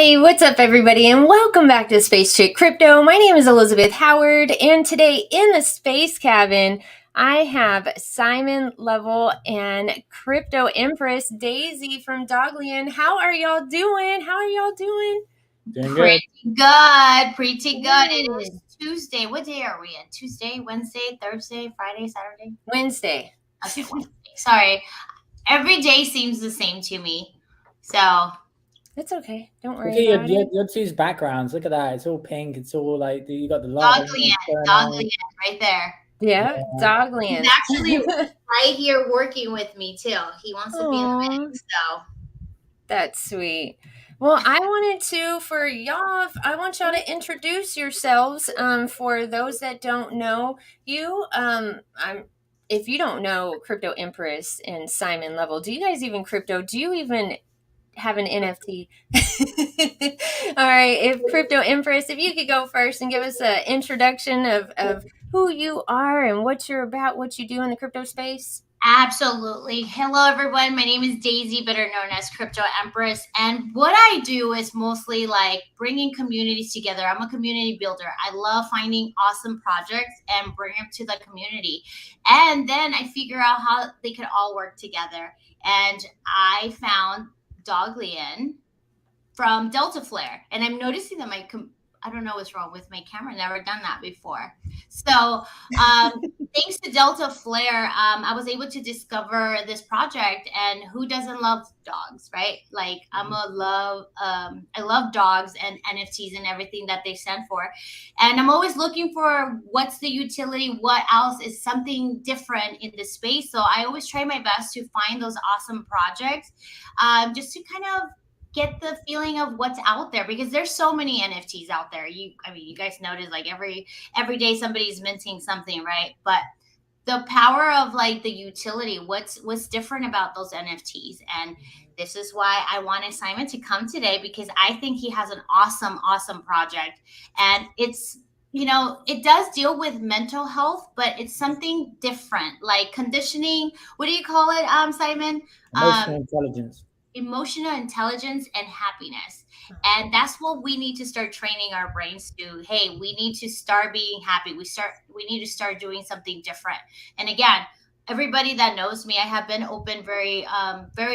Hey, what's up, everybody, and welcome back to Space Chick Crypto. My name is Elizabeth Howard, and today in the Space Cabin, I have Simon Lovell and Crypto Empress Daisy from Dogliens. How are y'all doing? Doing Pretty good. Pretty good. It Good. is Tuesday. What day are we in? Tuesday, Wednesday, Thursday, Friday, Saturday? Wednesday. Okay, Wednesday. Sorry. Every day seems the same to me. So It's okay. Don't worry Look at about it. your two's backgrounds. Look at that. It's all pink. It's all like you got the lava going on. Dogliens right there. Yeah, Yeah. Dogliens. He's actually right here working with me too. He wants to be in the mix, so That's sweet. Well, I want y'all to introduce yourselves. For those that don't know you, if you don't know Crypto Empress and Simon Lovell, do you guys even crypto? Do you even have an NFT? All right, if Crypto Empress, if you could go first and give us an introduction of who you are and what you're about, what you do in the crypto space. absolutely. Hello, everyone. My name is Daisy, better known as Crypto Empress. And what I do is mostly like bringing communities together. I'm a community builder. I love finding awesome projects and bring them to the community. And then I figure out how they could all work together. And I found Doglien from Delta Flare. And I'm noticing that I don't know what's wrong with my camera. Never done that before. So thanks to Delta Flare, I was able to discover this project. And who doesn't love dogs, right? Like I love dogs and NFTs and everything that they stand for. And I'm always looking for what's the utility, what else is something different in the space. So I always try my best to find those awesome projects, just to kind of get the feeling of what's out there, because there's so many NFTs out there. You guys notice like every day somebody's minting something, right? But the power of like the utility, what's different about those NFTs. And this is why I wanted Simon to come today, because I think he has an awesome project. And it's, it does deal with mental health, but it's something different, like conditioning. What do you call it, Simon? Emotional intelligence. Emotional intelligence and happiness. And that's what we need to start training our brains to. Hey, we need to start being happy. We need to start doing something different. And again, everybody that knows me, I have been open, very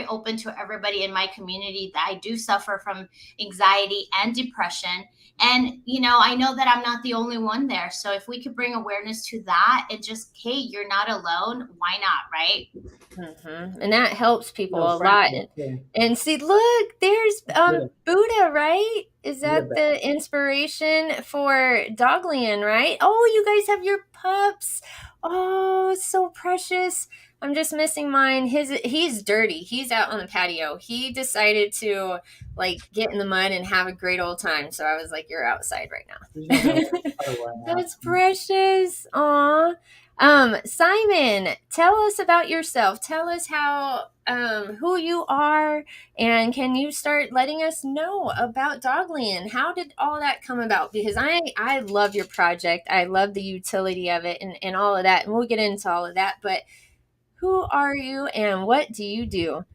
open to everybody in my community that I do suffer from anxiety and depression. And I know that I'm not the only one there. So if we could bring awareness to that and just, hey, you're not alone, why not, right? Mm-hmm. And that helps people a lot. Yeah. And see, look, there's Buddha, right? Is that Buddha. the inspiration for Dogliens, right? Oh, you guys have your pups. Oh, so precious. I'm just missing mine. He's dirty. He's out on the patio. He decided to like get in the mud and have a great old time. So I was like, you're outside right now. That's precious. Aw. Simon, tell us about yourself. Tell us who you are, and can you start letting us know about Dogliens? How did all that come about? Because I love your project. I love the utility of it and all of that, and we'll get into all of that. But who are you and what do you do?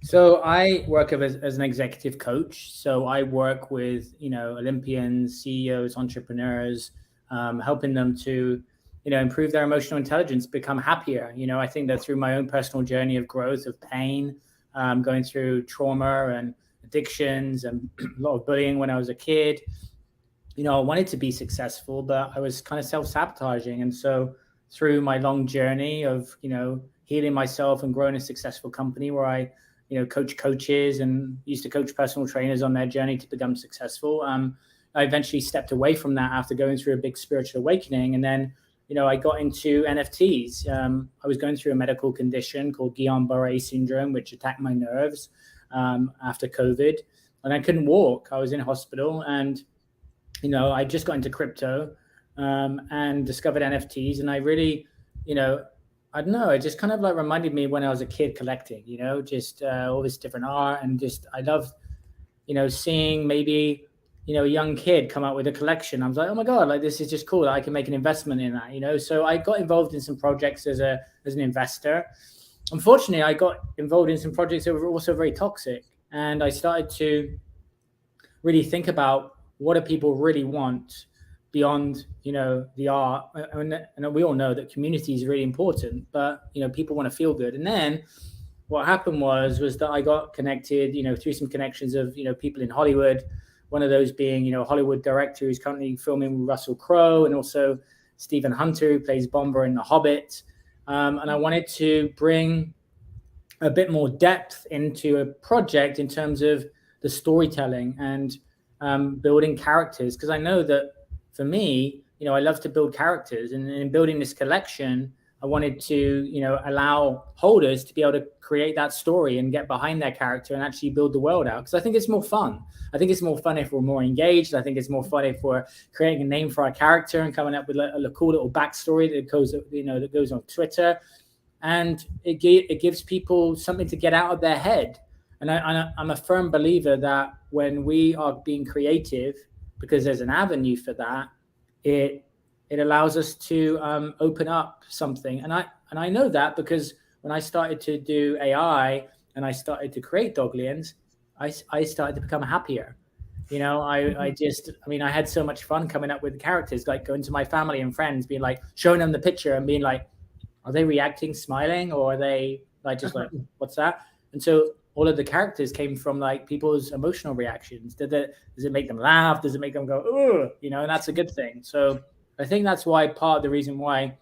So I work as an executive coach. So I work with Olympians, CEOs, entrepreneurs, helping them to improve their emotional intelligence, become happier. I think that through my own personal journey of growth, of pain, going through trauma and addictions and a lot of bullying when I was a kid, I wanted to be successful, but I was kind of self-sabotaging. And so through my long journey of, healing myself and growing a successful company where I, coach coaches and used to coach personal trainers on their journey to become successful, I eventually stepped away from that after going through a big spiritual awakening. And then I got into NFTs. I was going through a medical condition called Guillain-Barré syndrome, which attacked my nerves after COVID. And I couldn't walk. I was in hospital. And, I just got into crypto and discovered NFTs. And I really, I don't know, it just kind of like reminded me when I was a kid collecting, just all this different art. And just I love, seeing maybe a young kid come out with a collection. I was like, oh my God, like this is just cool. I can make an investment in that, So I got involved in some projects as an investor. Unfortunately, I got involved in some projects that were also very toxic. And I started to really think about what do people really want beyond, the art. And we all know that community is really important, but people want to feel good. And then what happened was that I got connected, through some connections of people in Hollywood. One of those being a Hollywood director who's currently filming with Russell Crowe, and also Stephen Hunter, who plays Bomber in The Hobbit. And I wanted to bring a bit more depth into a project in terms of the storytelling and building characters, because I know that for me, I love to build characters, and in building this collection, I wanted to, allow holders to be able to create that story and get behind their character and actually build the world out. Because I think it's more fun. I think it's more fun if we're more engaged. I think it's more fun if we're creating a name for our character and coming up with a cool little backstory that goes on Twitter, and it gives people something to get out of their head. And I'm a firm believer that when we are being creative, because there's an avenue for that, it allows us to open up something. And I know that because when I started to do AI and I started to create Dogliens, I started to become happier. I had so much fun coming up with characters, like going to my family and friends, being like, showing them the picture and being like, are they reacting, smiling, or are they like just like, what's that? And so all of the characters came from like people's emotional reactions. Does it make them laugh? Does it make them go, oh, and that's a good thing. So I think that's why part of the reason why,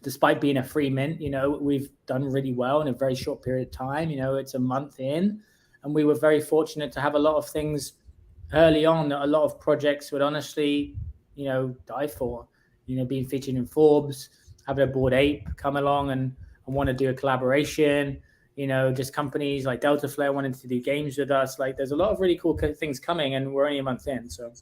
despite being a free mint, we've done really well in a very short period of time. It's a month in, and we were very fortunate to have a lot of things early on that a lot of projects would honestly, die for. Being featured in Forbes, having a Bored Ape come along and want to do a collaboration. Just companies like Delta Flare wanted to do games with us. Like, there's a lot of really cool things coming, and we're only a month in. So,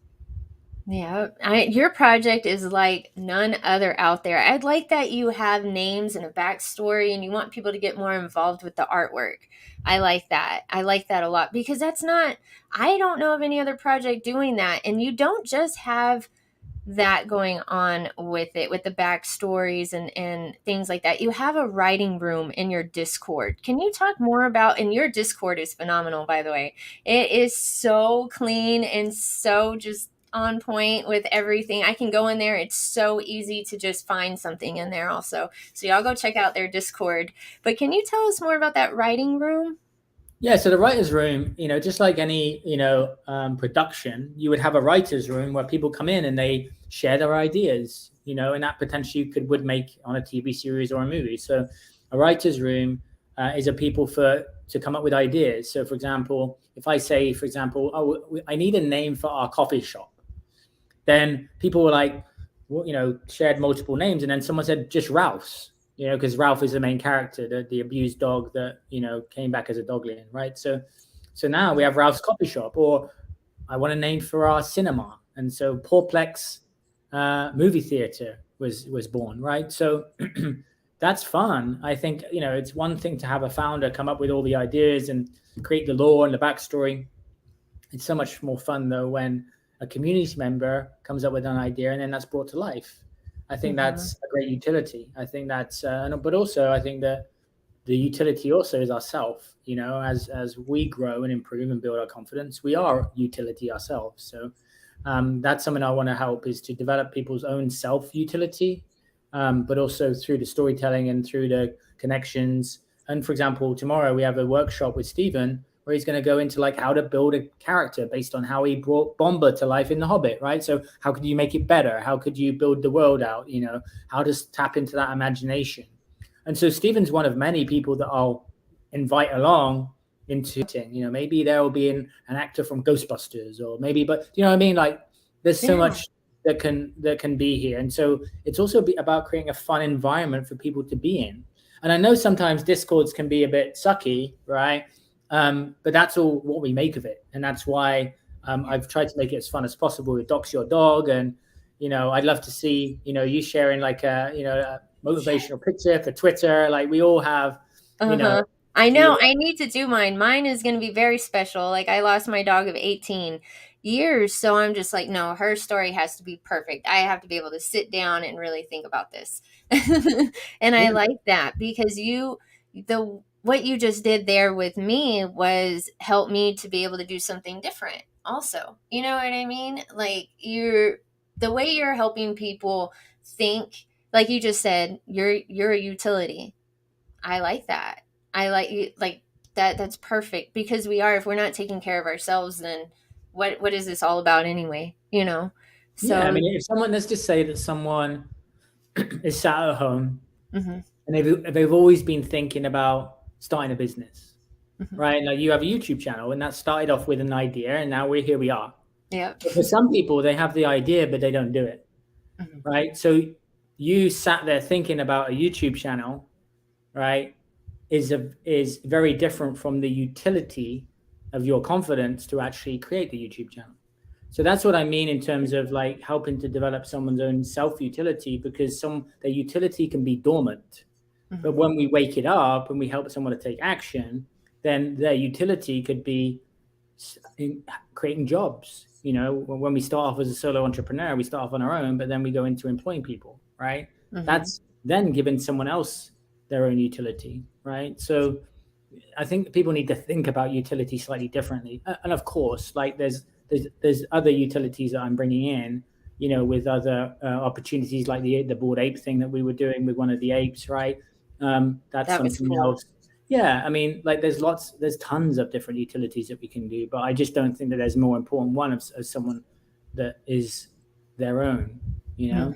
yeah, your project is like none other out there. I'd like that you have names and a backstory, and you want people to get more involved with the artwork. I like that. I like that a lot, because I don't know of any other project doing that. And you don't just have that going on with it, with the backstories and things like that. You have a writing room in your Discord. Can you talk more about, and your Discord is phenomenal, by the way. It is so clean and so just on point with everything. I can go in there. It's so easy to just find something in there also. So y'all go check out their Discord. But can you tell us more about that writing room? Yeah, so the writer's room, just like any, production, you would have a writer's room where people come in and they share their ideas, and that potentially would make on a TV series or a movie. So a writer's room is a people to come up with ideas. So, for example, if I say, oh, I need a name for our coffee shop, then people were like, shared multiple names, and then someone said just Ralph's. Because Ralph is the main character, the abused dog that, came back as a Doglien, right? So now we have Ralph's Coffee Shop, or I want a name for our cinema. And so Porplex movie theater was born, right? So that's fun. I think, it's one thing to have a founder come up with all the ideas and create the lore and the backstory. It's so much more fun, though, when a community member comes up with an idea and then that's brought to life. I think that's a great utility. I think that's, but also I think that the utility also is ourself. As we grow and improve and build our confidence, we are utility ourselves. So that's something I want to help, is to develop people's own self-utility, but also through the storytelling and through the connections. And for example, tomorrow we have a workshop with Stephen where he's going to go into like how to build a character based on how he brought Bomber to life in The Hobbit, right? So how could you make it better? How could you build the world out? How to tap into that imagination. And so Stephen's one of many people that I'll invite along into, maybe there will be an actor from Ghostbusters, or maybe, but you know what I mean? Like, there's so much that can be here. And so it's also about creating a fun environment for people to be in. And I know sometimes Discords can be a bit sucky, right? But that's all what we make of it. And that's why I've tried to make it as fun as possible with Dox Your Dog. And, I'd love to see, you sharing like a motivational picture for Twitter. Like, we all have, I know. I need to do mine. Mine is going to be very special. Like, I lost my dog of 18 years. So I'm just like, no, her story has to be perfect. I have to be able to sit down and really think about this. And I like that, because what you just did there with me was help me to be able to do something different. also. You know what I mean? Like the way you're helping people think, like you just said, you're a utility. I like that. I like you like that. That's perfect because we are. If we're not taking care of ourselves, then what is this all about anyway? You know. Yeah, I So. mean, if someone, let's just say that someone is sat at home Mhm, and they've always been thinking about starting a business, mhm. right? Like you have a YouTube channel, and that started off with an idea, and now here we are. Yep. But for some people, they have the idea, but they don't do it, Mhm, right? So you sat there thinking about a YouTube channel, right? Is very different from the utility of your confidence to actually create the YouTube channel. So that's what I mean in terms of like helping to develop someone's own self-utility, because their utility can be dormant. But mhm. when we wake it up and we help someone to take action, then their utility could be in creating jobs. You know, when we start off as a solo entrepreneur, we start off on our own, but then we go into employing people, right? Mhm. That's then giving someone else their own utility, right? So I think people need to think about utility slightly differently. And of course, like there's other utilities that I'm bringing in, you know, with other opportunities like the board ape thing that we were doing with one of the apes, right? That's That was something cool. else. Yeah, I mean, like there's tons of different utilities that we can do, but I just don't think that there's a more important one as someone that is their own, you know?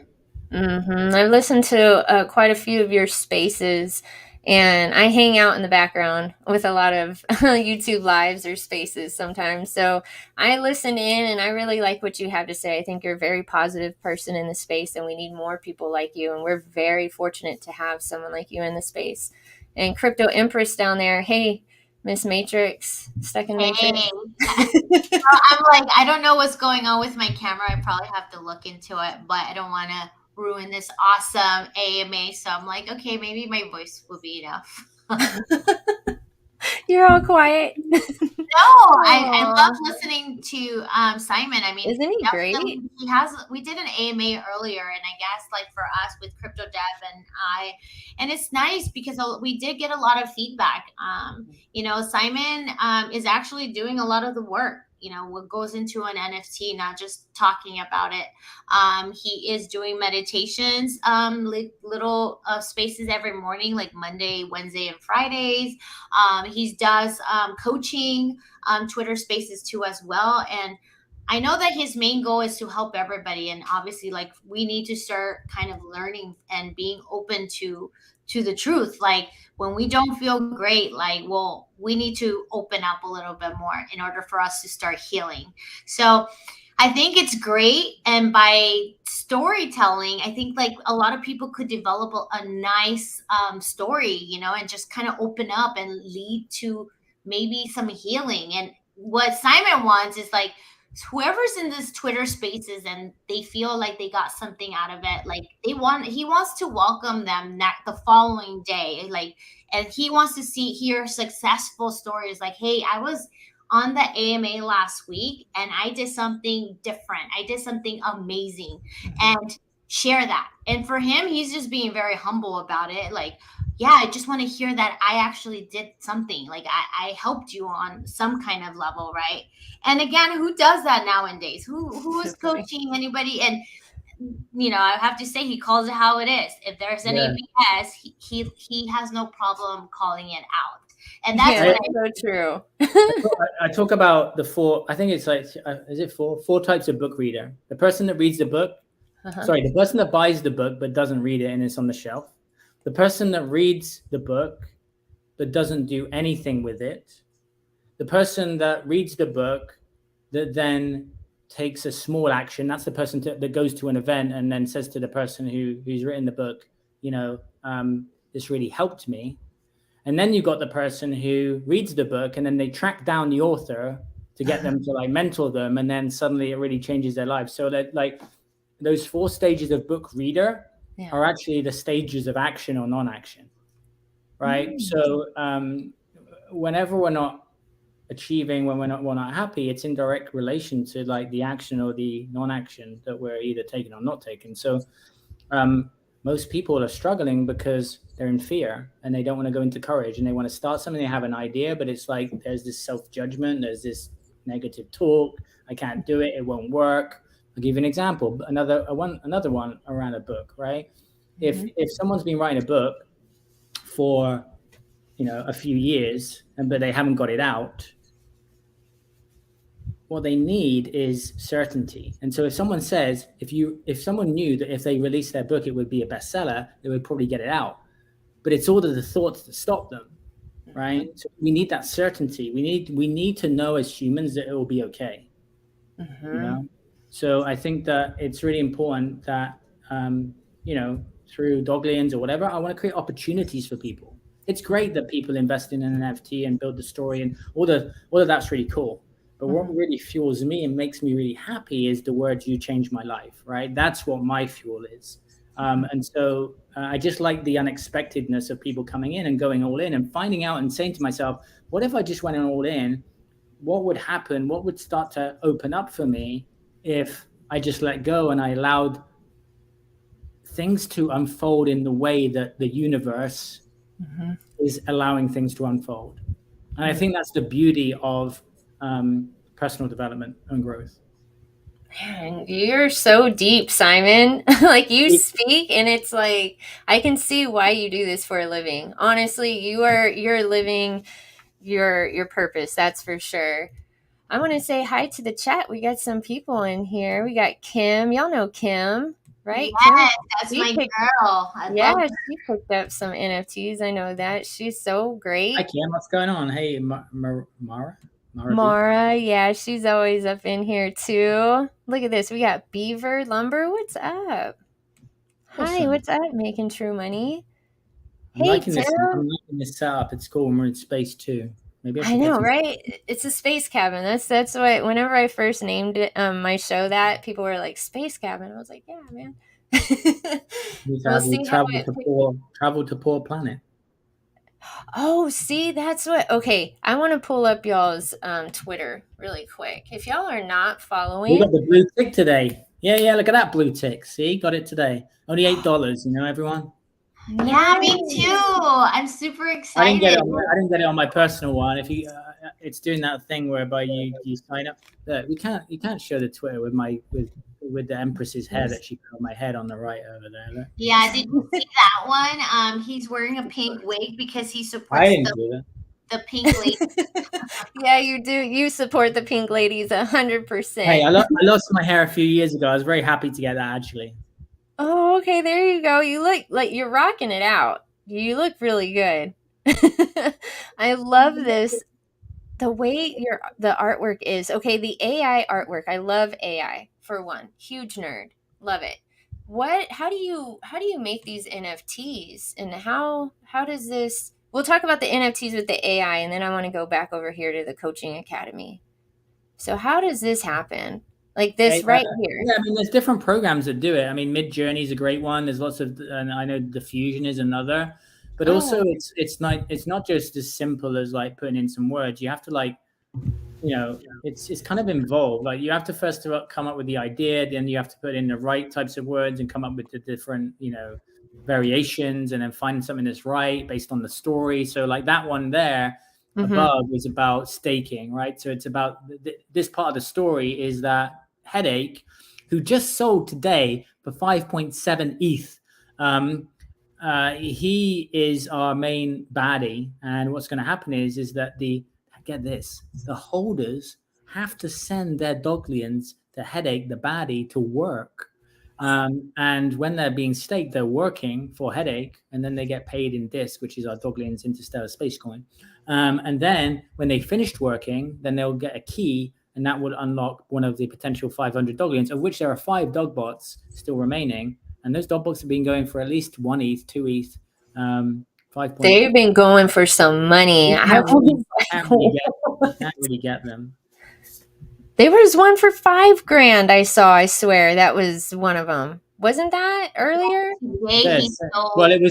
I've listened to quite a few of your spaces, and I hang out in the background with a lot of YouTube lives or spaces sometimes. So I listen in, and I really like what you have to say. I think you're a very positive person in the space, and we need more people like you. And we're very fortunate to have someone like you in the space. And Crypto Empress down there, hey, Miss Matrix, stuck in Matrix. Hey, I'm like, I don't know what's going on with my camera. I probably have to look into it, but I don't want to ruin this awesome AMA. So I'm like, okay, maybe my voice will be enough. You're all quiet. No, I love Aw, listening to Simon. I mean, isn't he great? definitely he has. We did an AMA earlier, and I guess like for us with Crypto Dev and I, and it's nice because we did get a lot of feedback. Simon is actually doing a lot of the work. What goes into an NFT, not just talking about it. He is doing meditations, like little spaces every morning, like Monday, Wednesday, and Fridays. He does coaching, Twitter Spaces too as well, and I know that his main goal is to help everybody, and obviously, like we need to start kind of learning and being open to the truth. Like when we don't feel great, like well, we need to open up a little bit more in order for us to start healing. So I think it's great. And by storytelling, I think like a lot of people could develop a nice story, and just kind of open up and lead to maybe some healing. And what Simon wants is like whoever's in this Twitter spaces and they feel like they got something out of it, like he wants to welcome them the following day. Like, and he wants to hear successful stories like, hey, I was on the AMA last week and I did something different. I did something amazing, and share that. And for him, he's just being very humble about it. Like, yeah, I just want to hear that I actually did something. Like I helped you on some kind of level, right? And again, who does that nowadays? Who is coaching anybody? And I have to say he calls it how it is. If there's any Yeah. BS, he has no problem calling it out. And that's Yeah, what I, that's so true. I talk about the four. I think it's like, is it four types of book reader? The person that reads the book, Uh-huh. sorry, the person that buys the book but doesn't read it and it's on the shelf. The person that reads the book but doesn't do anything with it. The person that reads the book that then takes a small action. That's the person that goes to an event and then says to the person who's written the book, this really helped me. And then you got the person who reads the book and then they track down the author to get them to like mentor them, and then suddenly it really changes their life. So that like those four stages of book reader Yeah. are actually the stages of action or non-action, right? Mm. So whenever we're not achieving, when we're not happy, it's in direct relation to like the action or the non-action that we're either taking or not taking. So most people are struggling because they're in fear and they don't want to go into courage, and they want to start something. They have an idea, but it's like there's this self-judgment, there's this negative talk. I can't do it. It won't work. I'll give you an example. Another one around a book, right? If someone's been writing a book for a few years, but they haven't got it out, what they need is certainty. And so if someone says, if someone knew that if they released their book, it would be a bestseller, they would probably get it out. But it's all of the thoughts that stop them, right? So we need that certainty. We need to know as humans that it will be okay. So I think that it's really important that, through Dogliens or whatever, I want to create opportunities for people. It's great that people invest in an NFT and build the story, and all of that's really cool. But what really fuels me and makes me really happy is the words "you changed my life," right? That's what my fuel is. And so I just like the unexpectedness of people coming in and going all in and finding out and saying to myself, what if I just went all in? What would happen? What would start to open up for me if I just let go and I allowed things to unfold in the way that the universe is allowing things to unfold? And I think that's the beauty of personal development and growth. Man, you're so deep, Simon. Like you speak and it's like I can see why you do this for a living. Honestly, you're living your purpose, that's for sure. I want to say hi to the chat. We got some people in here. We got Kim. Y'all know Kim, right? Yes, Kim? that's my girl. I love her. She picked up some NFTs. I know that. She's so great. Hi, Kim. What's going on? Hey, Mara, yeah, she's always up in here too. Look at this. We got Beaver Lumber. What's up? Awesome. Hi, what's up? Making True Money. I'm liking this setup. It's cool when we're in space too. Maybe I know, right? It's a space cabin. That's what. Whenever I first named it, my show, that people were like space cabin. I was like, yeah, man. Travel to poor planet. Oh, see, that's what. Okay, I want to pull up y'all's Twitter really quick. If y'all are not following, we got the blue tick today. Yeah. Look at that blue tick. See, got it today. Only $8. Everyone. Yeah, me too. I'm super excited. I didn't get it on my personal one. If you, it's doing that thing whereby you sign up. Look, you can't show the Twitter with the Empress's hair that she put on my head on the right over there. Look. Yeah, did you see that one? He's wearing a pink wig because he supports the pink lady. Yeah, you do. You support the pink ladies 100%. Hey, I lost my hair a few years ago. I was very happy to get that actually. Oh, okay. There you go. You look like you're rocking it out. You look really good. I love this. The way the artwork is. Okay, the AI artwork. I love AI for one. Huge nerd. Love it. How do you make these NFTs, and how does this? We'll talk about the NFTs with the AI, and then I want to go back over here to the coaching academy. So how does this happen? Like this right here. Yeah, I mean, there's different programs that do it. I mean, Midjourney is a great one. There's lots of, and I know Diffusion is another. But also, it's not just as simple as like putting in some words. You have to it's kind of involved. Like you have to first come up with the idea, then you have to put in the right types of words and come up with the different variations, and then find something that's right based on the story. So like that one there. Above is about staking, right? So it's about this part of the story is that Headache, who just sold today for 5.7 ETH. He is our main baddie, and what's going to happen is that the holders have to send their Dogliens to Headache, the baddie, to work. And when they're being staked, they're working for Headache, and then they get paid in DISC, which is our Dogliens Interstellar Space Coin. And then when they finished working, then they'll get a key, and that will unlock one of the potential 500 Dogliens, of which there are 5 dogbots still remaining. And those dogbots have been going for at least 1 ETH, 2 ETH, 5. They've been going for some money. Can't really get them. There was one for $5,000 I saw. I swear that was one of them. Wasn't that earlier? Yes. Well, it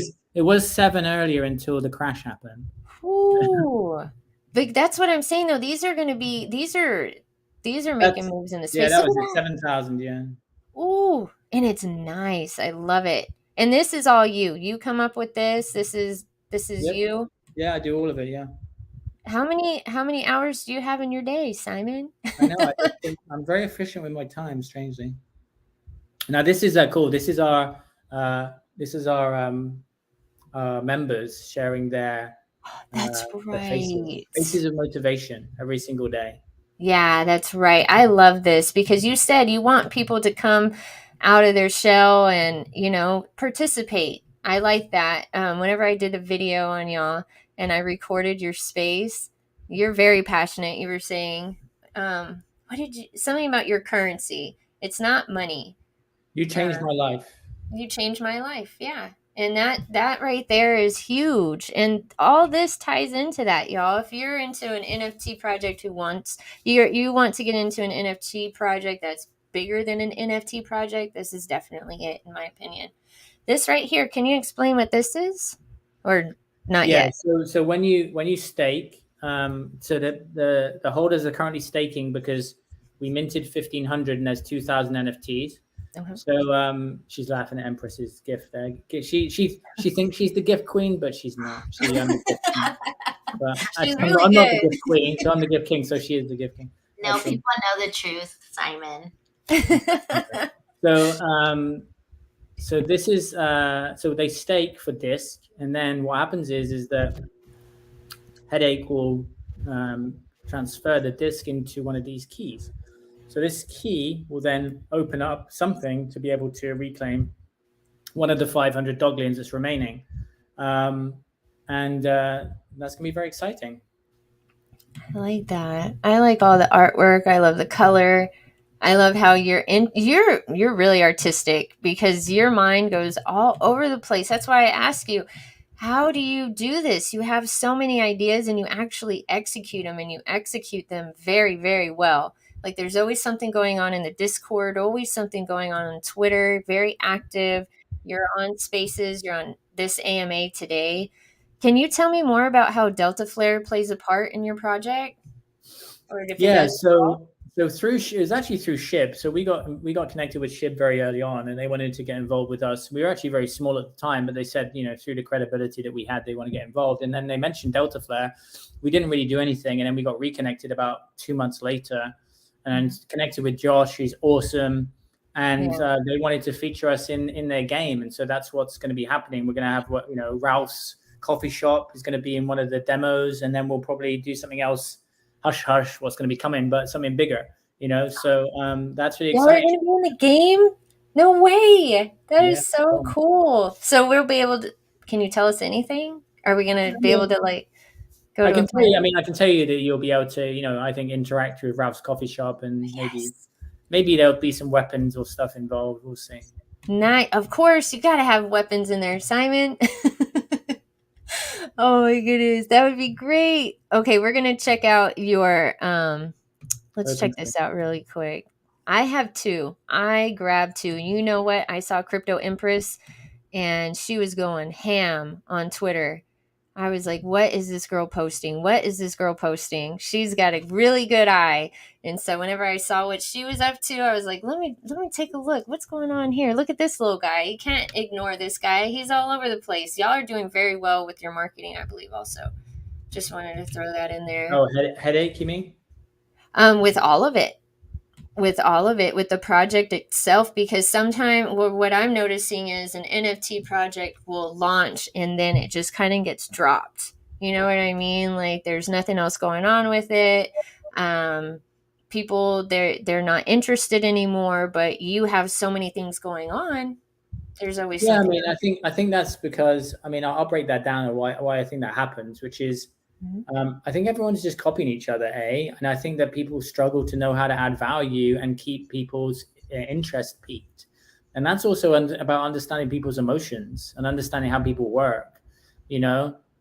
was 7 earlier until the crash happened. Ooh, but that's what I'm saying though. These are making moves in the space. Yeah, that was 7,000. Yeah. Ooh, and it's nice. I love it. And this is all you. You come up with this. This is you. Yeah, I do all of it. Yeah. How many hours do you have in your day, Simon? I know. I'm very efficient with my time, strangely. Now this is cool. This is our members sharing That's their right. faces of motivation every single day. Yeah, that's right. I love this because you said you want people to come out of their shell and, participate. I like that. Whenever I did a video on y'all and I recorded your space, you're very passionate. You were saying, something about your currency. It's not money. You changed my life. You changed my life. Yeah. And that right there is huge. And all this ties into that, y'all. If you're into an NFT project you want to get into an NFT project that's bigger than an NFT project, this is definitely it in my opinion. This right here, can you explain what this is? Or not Yeah. yet? So when you stake, so that the holders are currently staking because we minted 1,500 and there's 2,000 NFTs. Okay. So she's laughing at Empress's gift there. She thinks she's the gift queen, but she's not. I'm the gift king. But She's I'm, really I'm not the good. gift queen, so I'm the gift king. So she is the gift king. No, people know the truth, Simon. So this is so they stake for disc, and then what happens is that Headache will transfer the disc into one of these keys. So this key will then open up something to be able to reclaim one of the 500 Dogliens that's remaining. And that's going to be very exciting. I like that. I like all the artwork. I love the color. I love how you're really artistic because your mind goes all over the place. That's why I ask you, how do you do this? You have so many ideas and you actually execute them and you execute them very, very well. Like there's always something going on in the Discord, always something going on Twitter, very active. You're on Spaces, you're on this AMA today. Can you tell me more about how Delta Flare plays a part in your project? Or if it Yeah, does? so through it was actually through SHIB. So we got connected with SHIB very early on, and they wanted to get involved with us. We were actually very small at the time, but they said, through the credibility that we had, they want to get involved. And then they mentioned Delta Flare. We didn't really do anything, and then we got reconnected about 2 months later, and connected with Josh. He's awesome, and they wanted to feature us in their game, and so that's what's going to be happening. We're going to have Ralph's coffee shop is going to be in one of the demos, and then we'll probably do something else. Hush hush what's going to be coming, but something bigger, so that's really Y'all are exciting. gonna be in the game? No way. That is so cool. So we'll be able to, can you tell us anything? Are we gonna be able to go I to a can tell you, party? I can tell you that you'll be able to, I think interact with Ralph's coffee shop, and maybe there'll be some weapons or stuff involved. We'll see. Of course, you gotta have weapons in there, Simon. Oh my goodness, that would be great. Okay, we're gonna check out your let's check this out really quick. I have two. I grabbed two. You know what? I saw Crypto Empress and she was going ham on Twitter. I was like, what is this girl posting? What is this girl posting? She's got a really good eye. And so whenever I saw what she was up to, I was like, let me take a look. What's going on here? Look at this little guy. You can't ignore this guy. He's all over the place. Y'all are doing very well with your marketing, I believe also. Just wanted to throw that in there. Oh, headache, you mean? With all of it. With the project itself, because sometimes what I'm noticing is an NFT project will launch and then it just kind of gets dropped. You know what I mean? Like there's nothing else going on with it. People they're not interested anymore, but you have so many things going on. There's always something. I think that's because I'll break that down and why I think that happens, which is I think everyone's just copying each other, and I think that people struggle to know how to add value and keep people's interest peaked. And that's also about understanding people's emotions and understanding how people work,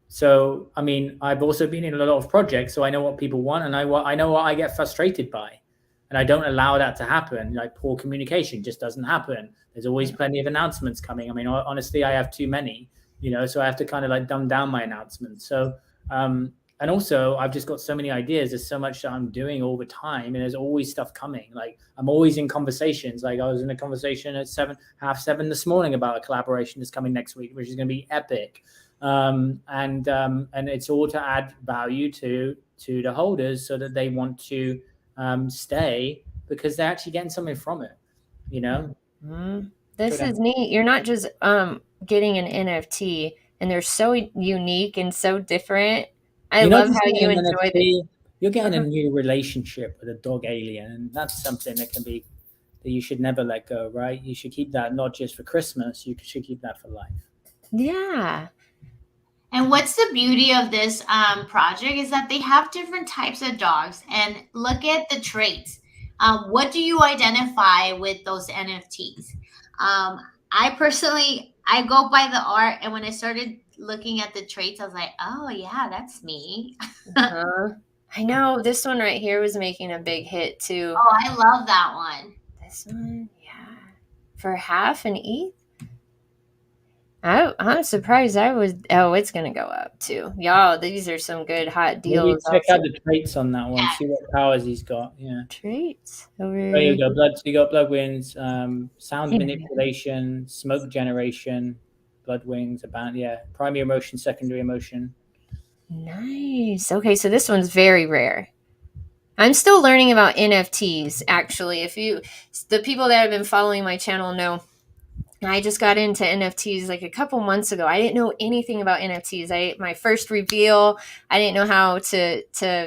So, I've also been in a lot of projects, so I know what people want, and I know what I get frustrated by. And I don't allow that to happen. Like poor communication just doesn't happen. There's always plenty of announcements coming. Honestly, I have too many, so I have to kind of dumb down my announcements. So And also I've just got so many ideas. There's so much that I'm doing all the time, and there's always stuff coming. Like I'm always in conversations. Like I was in a conversation at 7:30 this morning about a collaboration that's coming next week, which is going to be epic. And it's all to add value to the holders so that they want to stay because they're actually getting something from it, you know. Mm-hmm. This is neat. You're not just getting an NFT, and they're so unique and so different. I You're not love just how you getting an enjoy the. NFT, you're getting a new relationship with a dog alien, and that's something that can be that you should never let go, right? You should keep that not just for Christmas, you should keep that for life. Yeah. And what's the beauty of this project is that they have different types of dogs, and look at the traits. What do you identify with those NFTs? I personally, I go by the art, and when I started looking at the traits, I was like, oh yeah, that's me. I know this one right here was making a big hit too. Oh, I love that one. This one, yeah, for half an ETH. I'm surprised I was. Oh, it's gonna go up too, y'all. These are some good hot Maybe deals. check Also. out the traits on that one, see what powers he's got. Yeah. Traits There over. you go. So you got blood wings, sound manipulation, smoke generation, blood wings, about primary emotion, secondary emotion. Nice. Okay, so this one's very rare. I'm still learning about NFTs. Actually, the people that have been following my channel know. I just got into NFTs like a couple months ago. I didn't know anything about NFTs. My first reveal, I didn't know how to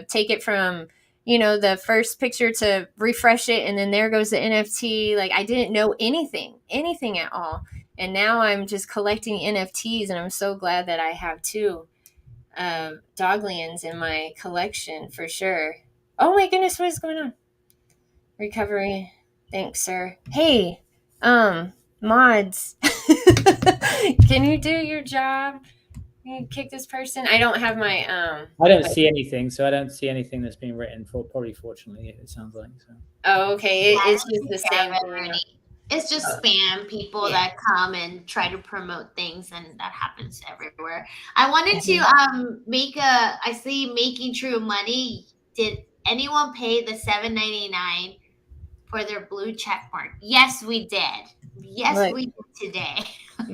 take it from, the first picture to refresh it, and then there goes the NFT. Like I didn't know anything at all. And now I'm just collecting NFTs, and I'm so glad that I have two Dogliens in my collection for sure. Oh my goodness, what is going on? Recovery. Thanks, sir. Hey, mods. Can you do your job? Can you kick this person? I don't have my I don't see anything, so I don't see anything that's being written for. Probably, fortunately, it sounds like so. Oh, okay. Yeah, It's they just the take care same of it thing. already. It's just spam people that come and try to promote things, and that happens everywhere. I wanted to make a. I see making true money. Did anyone pay the $7.99 for their blue check mark? Yes, we did. Yes, Look, we did today.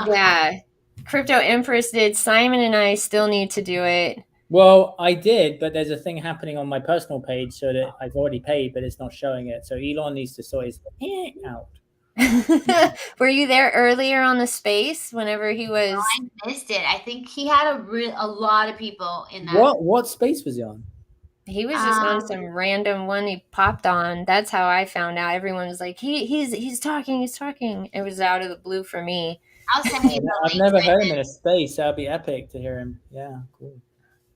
yeah. Crypto Empress did. Simon and I still need to do it. Well, I did, but there's a thing happening on my personal page so that I've already paid, but it's not showing it. So Elon needs to sort his out. Were you there earlier on the space whenever he was? No, I missed it. I think he had a lot of people in that. What space was he on? He was just on some random one he popped on. That's how I found out. Everyone was like, he's talking. It was out of the blue for me. I'll send you the I've link. never heard him in a space. That'd be epic to hear him. Yeah, cool.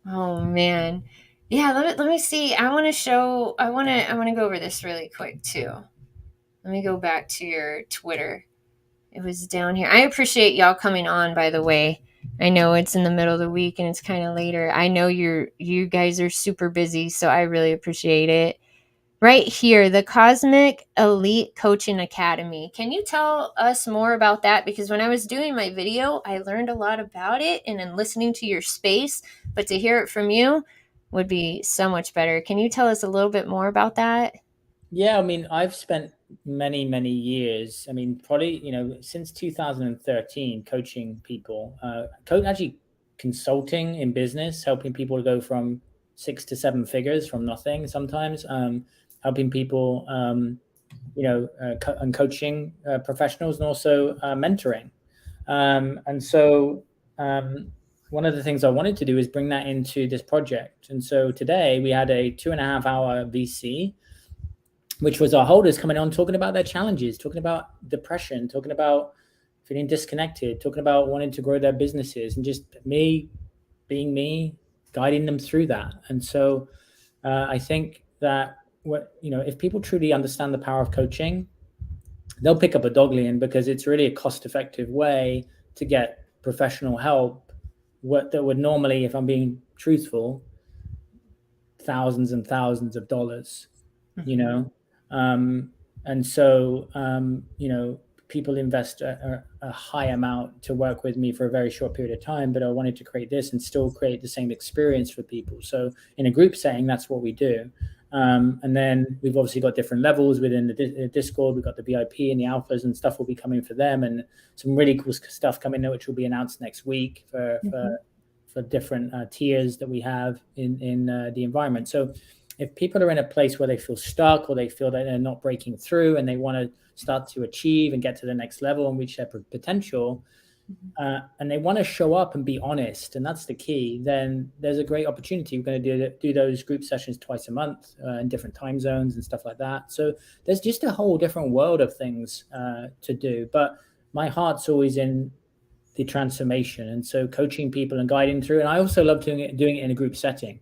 Oh man. Yeah, let me see. I want to go over this really quick too. Let me go back to your Twitter. It was down here. I appreciate y'all coming on, by the way. I know it's in the middle of the week and it's kind of later. I know you guys are super busy, so I really appreciate it. Right here, the Cosmic Elite Coaching Academy. Can you tell us more about that? Because when I was doing my video, I learned a lot about it and in listening to your space, but to hear it from you would be so much better. Can you tell us a little bit more about that? Yeah, I mean, I've spent many years. I mean, probably since 2013, coaching people, actually consulting in business, helping people to go from 6 to 7 figures from nothing. Sometimes helping people, and coaching professionals, and also mentoring. And so one of the things I wanted to do is bring that into this project. And so today we had a 2.5 hour VC, which was our holders coming on, talking about their challenges, talking about depression, talking about feeling disconnected, talking about wanting to grow their businesses, and just me being me, guiding them through that. And so I think that if people truly understand the power of coaching, they'll pick up a Doglien, because it's really a cost-effective way to get professional help. That would normally, if I'm being truthful, thousands and thousands of dollars. And so people invest a high amount to work with me for a very short period of time, but I wanted to create this and still create the same experience for people. So in a group setting, that's what we do. And then we've obviously got different levels within the Discord. We've got the VIP and the alphas, and stuff will be coming for them, and some really cool stuff coming out, which will be announced next week for different tiers that we have in the environment. So if people are in a place where they feel stuck or they feel that they're not breaking through and they want to start to achieve and get to the next level and reach their potential, and they want to show up and be honest, and that's the key, then there's a great opportunity. We're going to do those group sessions twice a month in different time zones and stuff like that. So there's just a whole different world of things to do. But my heart's always in the transformation, and so coaching people and guiding through. And I also love doing it in a group setting.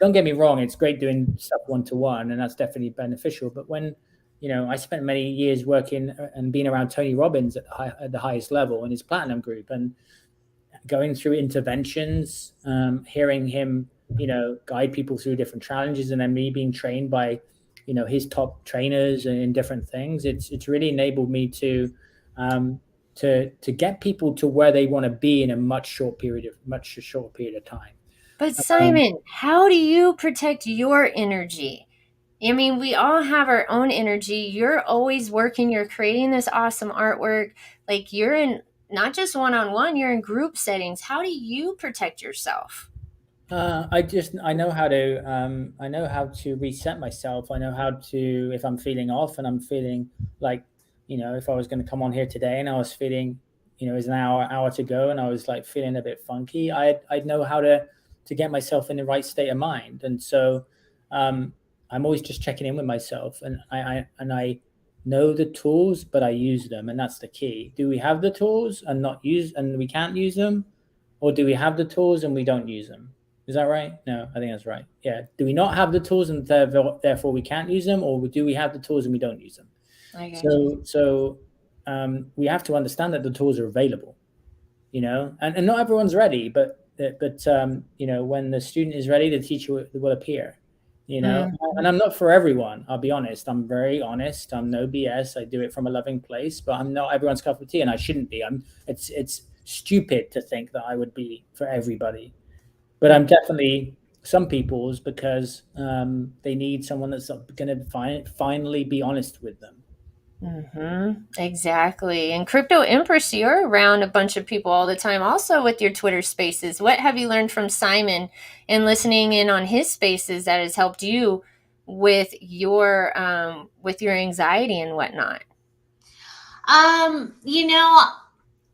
Don't get me wrong, it's great doing stuff one-to-one, and that's definitely beneficial. But when I spent many years working and being around Tony Robbins at the highest level in his platinum group, and going through interventions, hearing him guide people through different challenges, and then me being trained by his top trainers and in different things. It's really enabled me to get people to where they want to be in a much short period of time. But Simon, how do you protect your energy? I mean, we all have our own energy. You're always working. You're creating this awesome artwork. Like, you're in not just one-on-one, you're in group settings. How do you protect yourself? I know how to reset myself. I know how to, if I'm feeling off and I'm feeling like, if I was going to come on here today and I was feeling, it was an hour to go and I was like feeling a bit funky, I'd know how to get myself in the right state of mind. And so, I'm always just checking in with myself, and I know the tools, but I use them, and that's the key. Do we have the tools and we can't use them, or do we have the tools and we don't use them? Is that right? No, I think that's right. Yeah. Do we not have the tools and therefore we can't use them, or do we have the tools and we don't use them? So we have to understand that the tools are available, and not everyone's ready, but when the student is ready, the teacher will appear. And I'm not for everyone. I'll be honest. I'm very honest. I'm no BS. I do it from a loving place, but I'm not everyone's cup of tea, and I shouldn't be. It's stupid to think that I would be for everybody, but I'm definitely some people's, because they need someone that's going to finally be honest with them. Exactly. And Crypto Empress, you're around a bunch of people all the time, also with your Twitter spaces. What have you learned from Simon and listening in on his spaces that has helped you with your anxiety and whatnot? One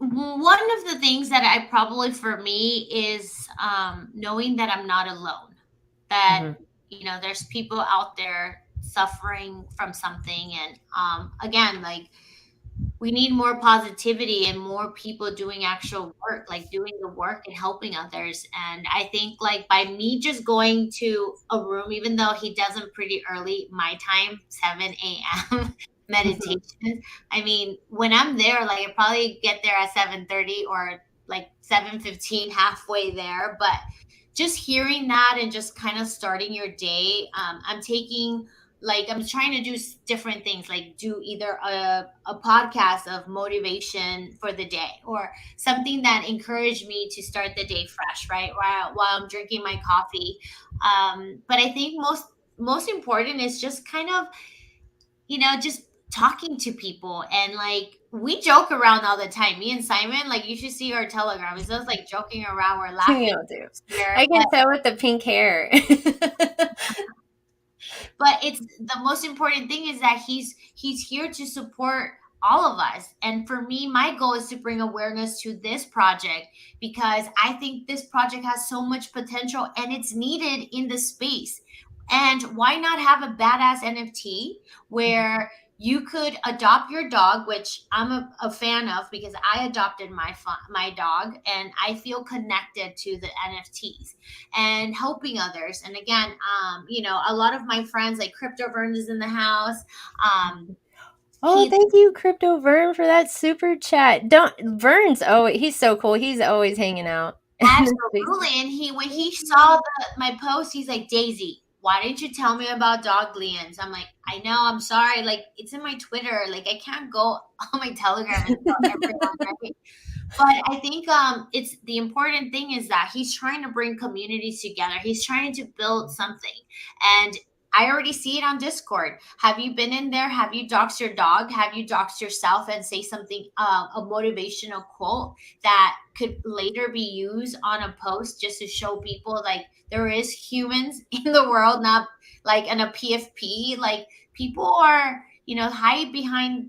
of the things that I probably, for me, is knowing that I'm not alone. That there's people out there suffering from something, and again, like, we need more positivity and more people doing actual work, like doing the work and helping others. And I think, like, by me just going to a room, even though he does them pretty early my time, 7 a.m. meditation, I mean, when I'm there, like, I probably get there at 7:30 or like 7:15, halfway there. But just hearing that and just kind of starting your day, I'm trying to do different things, like do either a podcast of motivation for the day, or something that encouraged me to start the day fresh, right, while I'm drinking my coffee. But I think most important is just kind of, just talking to people. And, like, we joke around all the time, me and Simon. Like, you should see our Telegram. It's just like joking around, we're laughing. I can tell with the pink hair. But it's the most important thing is that he's here to support all of us. And for me, my goal is to bring awareness to this project, because I think this project has so much potential and it's needed in the space. And why not have a badass NFT where you could adopt your dog, which I'm a fan of, because I adopted my dog, and I feel connected to the NFTs and helping others. And again, a lot of my friends, like Crypto Vern, is in the house. Thank you, Crypto Vern, for that super chat. He's so cool. He's always hanging out. Absolutely. And when he saw my post, he's like, Daisy, why didn't you tell me about Dogliens? I'm like, I know, I'm sorry. Like, it's in my Twitter. Like, I can't go on my Telegram and tell everyone, right? But I think it's the important thing is that he's trying to bring communities together. He's trying to build something. And I already see it on Discord. Have you been in there? Have you doxed your dog? Have you doxed yourself and say something, a motivational quote that could later be used on a post just to show people like there is humans in the world, not like in a PFP. Like people are, hide behind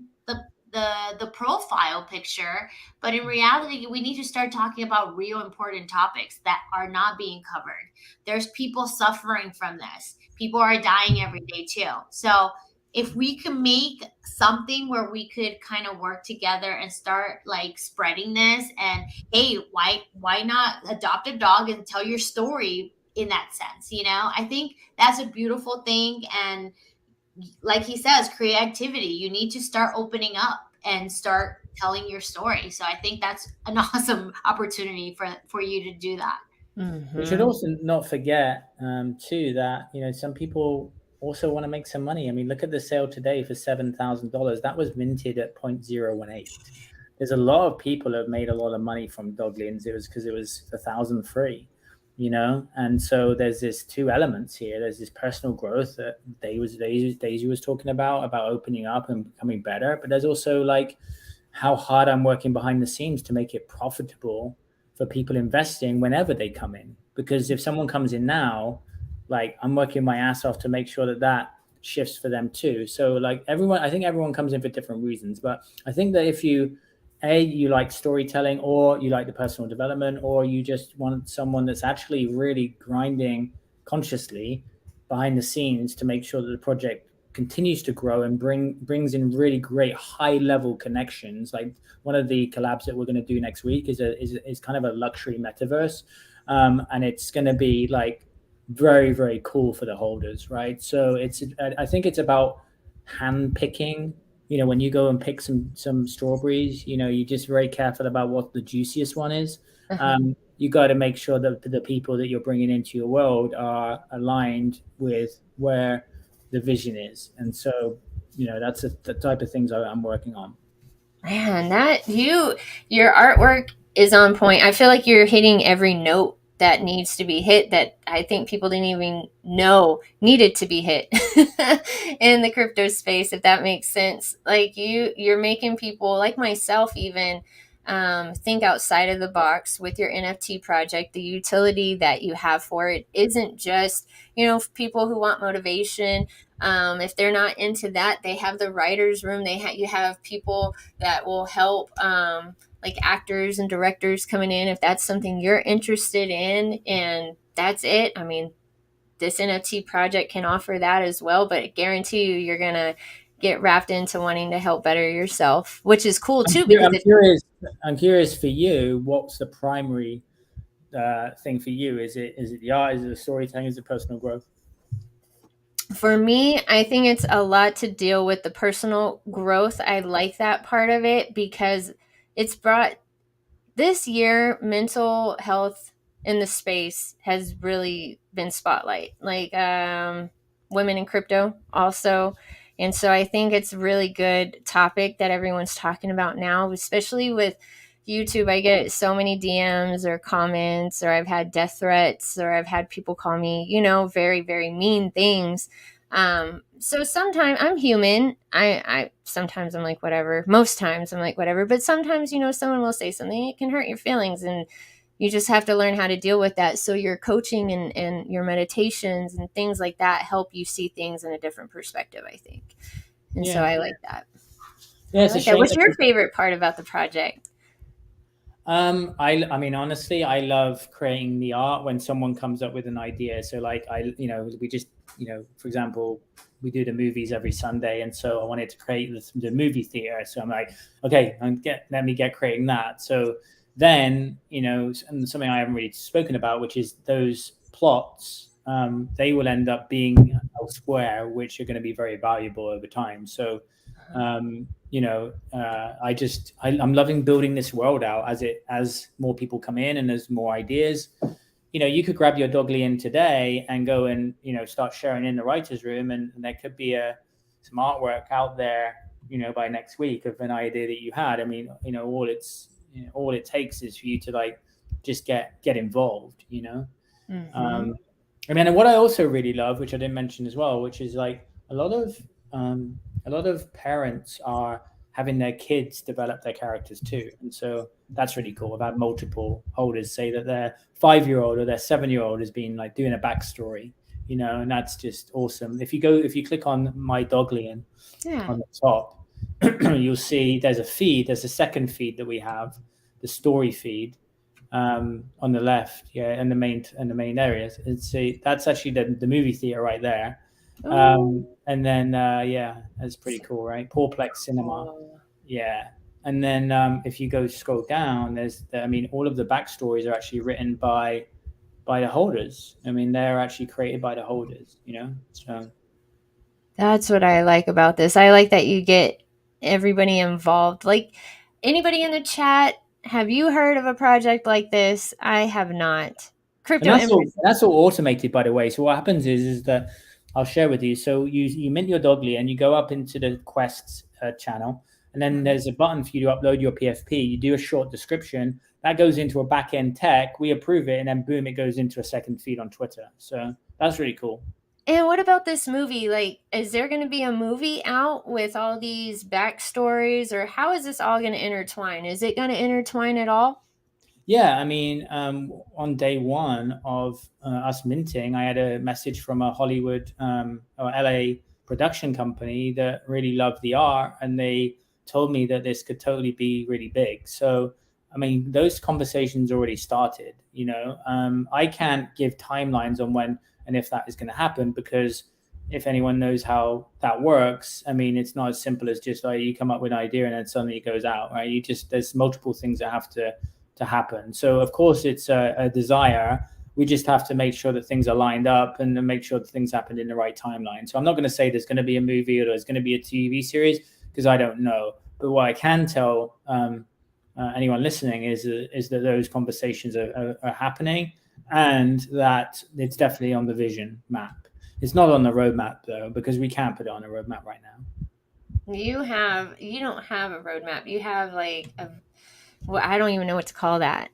the profile picture, but in reality, we need to start talking about real important topics that are not being covered. There's people suffering from this. People are dying every day too. So if we can make something where we could kind of work together and start like spreading this, and hey, why not adopt a dog and tell your story in that sense? I think that's a beautiful thing. And like he says, creativity. You need to start opening up and start telling your story. So I think that's an awesome opportunity for you to do that. We should also not forget, too, that some people also want to make some money. I mean, look at the sale today for $7,000. That was minted at 0.018. There's a lot of people have made a lot of money from Dogliens. It was because it was 1,000 free, and so there's this two elements here. There's this personal growth that Daisy was talking about opening up and becoming better, but there's also like how hard I'm working behind the scenes to make it profitable for people investing whenever they come in. Because if someone comes in now, like I'm working my ass off to make sure that shifts for them too. So like I think everyone comes in for different reasons, but I think that if you like storytelling, or you like the personal development, or you just want someone that's actually really grinding consciously behind the scenes to make sure that the project continues to grow and brings in really great high level connections. Like one of the collabs that we're going to do next week is kind of a luxury metaverse, and it's going to be like very, very cool for the holders, right? So I think it's about hand picking. When you go and pick some strawberries, you're just very careful about what the juiciest one is. You got to make sure that the people that you're bringing into your world are aligned with where the vision is. And so, that's the type of things I'm working on. Man, your artwork is on point. I feel like you're hitting every note that needs to be hit, that I think people didn't even know needed to be hit in the crypto space, if that makes sense. Like you're making people like myself even think outside of the box with your NFT project. The utility that you have for it isn't just, people who want motivation. If they're not into that, they have the writers room. You have people that will help, like actors and directors coming in if that's something you're interested in. And that's it. I mean, this NFT project can offer that as well, but I guarantee you're going to get wrapped into wanting to help better yourself, which is cool too. I'm curious for you, what's the primary thing for you? Is it the art? Is it the storytelling? Is it personal growth? For me, I think it's a lot to deal with the personal growth. I like that part of it because it's brought this year, mental health in the space has really been spotlight, like women in crypto also. And so I think it's a really good topic that everyone's talking about now, especially with YouTube. I get so many DMs or comments, or I've had death threats, or I've had people call me, very, very mean things. So sometimes I'm human. I sometimes I'm like, whatever. Most times I'm like, whatever. But sometimes, someone will say something, it can hurt your feelings, and you just have to learn how to deal with that. So your coaching and your meditations and things like that help you see things in a different perspective, I think. And so I like that. Yeah, it's a shame. What's your favorite part about the project? I mean, honestly, I love creating the art when someone comes up with an idea. So like we just, for example, we do the movies every Sunday. And so I wanted to create the movie theater. So I'm like, okay, let me get creating that. So then, and something I haven't really spoken about, which is those plots, they will end up being elsewhere, which are going to be very valuable over time. So, I'm loving building this world out as more people come in and there's more ideas. you could grab your Doglien today and go and start sharing in the writers' room, and there could be some artwork out there, by next week of an idea that you had. I mean, all it takes is for you to like just get involved. Mm-hmm. Um, I mean, and what I also really love, which I didn't mention as well, which is like um, a lot of parents are having their kids develop their characters too, and so that's really cool. I've had multiple holders say that their 5-year-old or their 7-year-old has been like doing a backstory, and that's just awesome. If you click on my Doglien Yeah. on the top, you'll see there's a second feed that we have, the story feed, on the left, yeah, and the main areas. That's actually the movie theater right there. Oh, And then yeah, that's pretty cool, right? Paulplex Cinema, cool. yeah. And then if you go scroll down, I mean, all of the backstories are actually written by the holders. I mean, they're actually created by the holders. So That's what I like about this. I like that you get everybody involved. Like anybody in the chat, have you heard of a project like this? I have not. and Crypto Empress. that's all automated, by the way. So what happens is that I'll share with you. So you mint your Dogly and you go up into the quests channel, and then there's a button for you to upload your PFP. You do a short description that goes into a back end tech. We approve it, and then boom, it goes into a second feed on Twitter. So that's really cool. And what about this movie? Like, is there going to be a movie out with all these backstories, or how is this all going to intertwine? Is it going to intertwine at all? Yeah, I mean, on day one of us minting, I had a message from a Hollywood or LA production company that really loved the art, and they told me that this could totally be really big. So, I mean, those conversations already started. I can't give timelines on when and if that is going to happen, because if anyone knows how that works, I mean, it's not as simple as just like you come up with an idea and then suddenly it goes out, right? There's multiple things that have to happen. So of course it's a desire. We just have to make sure that things are lined up and make sure that things happen in the right timeline. So I'm not going to say there's going to be a movie or there's going to be a TV series, because I don't know. But what I can tell anyone listening is that those conversations are happening, and that it's definitely on the vision map. It's not on the roadmap though, because we can't put it on a roadmap right now. You don't have a roadmap. You have like a, well, I don't even know what to call that.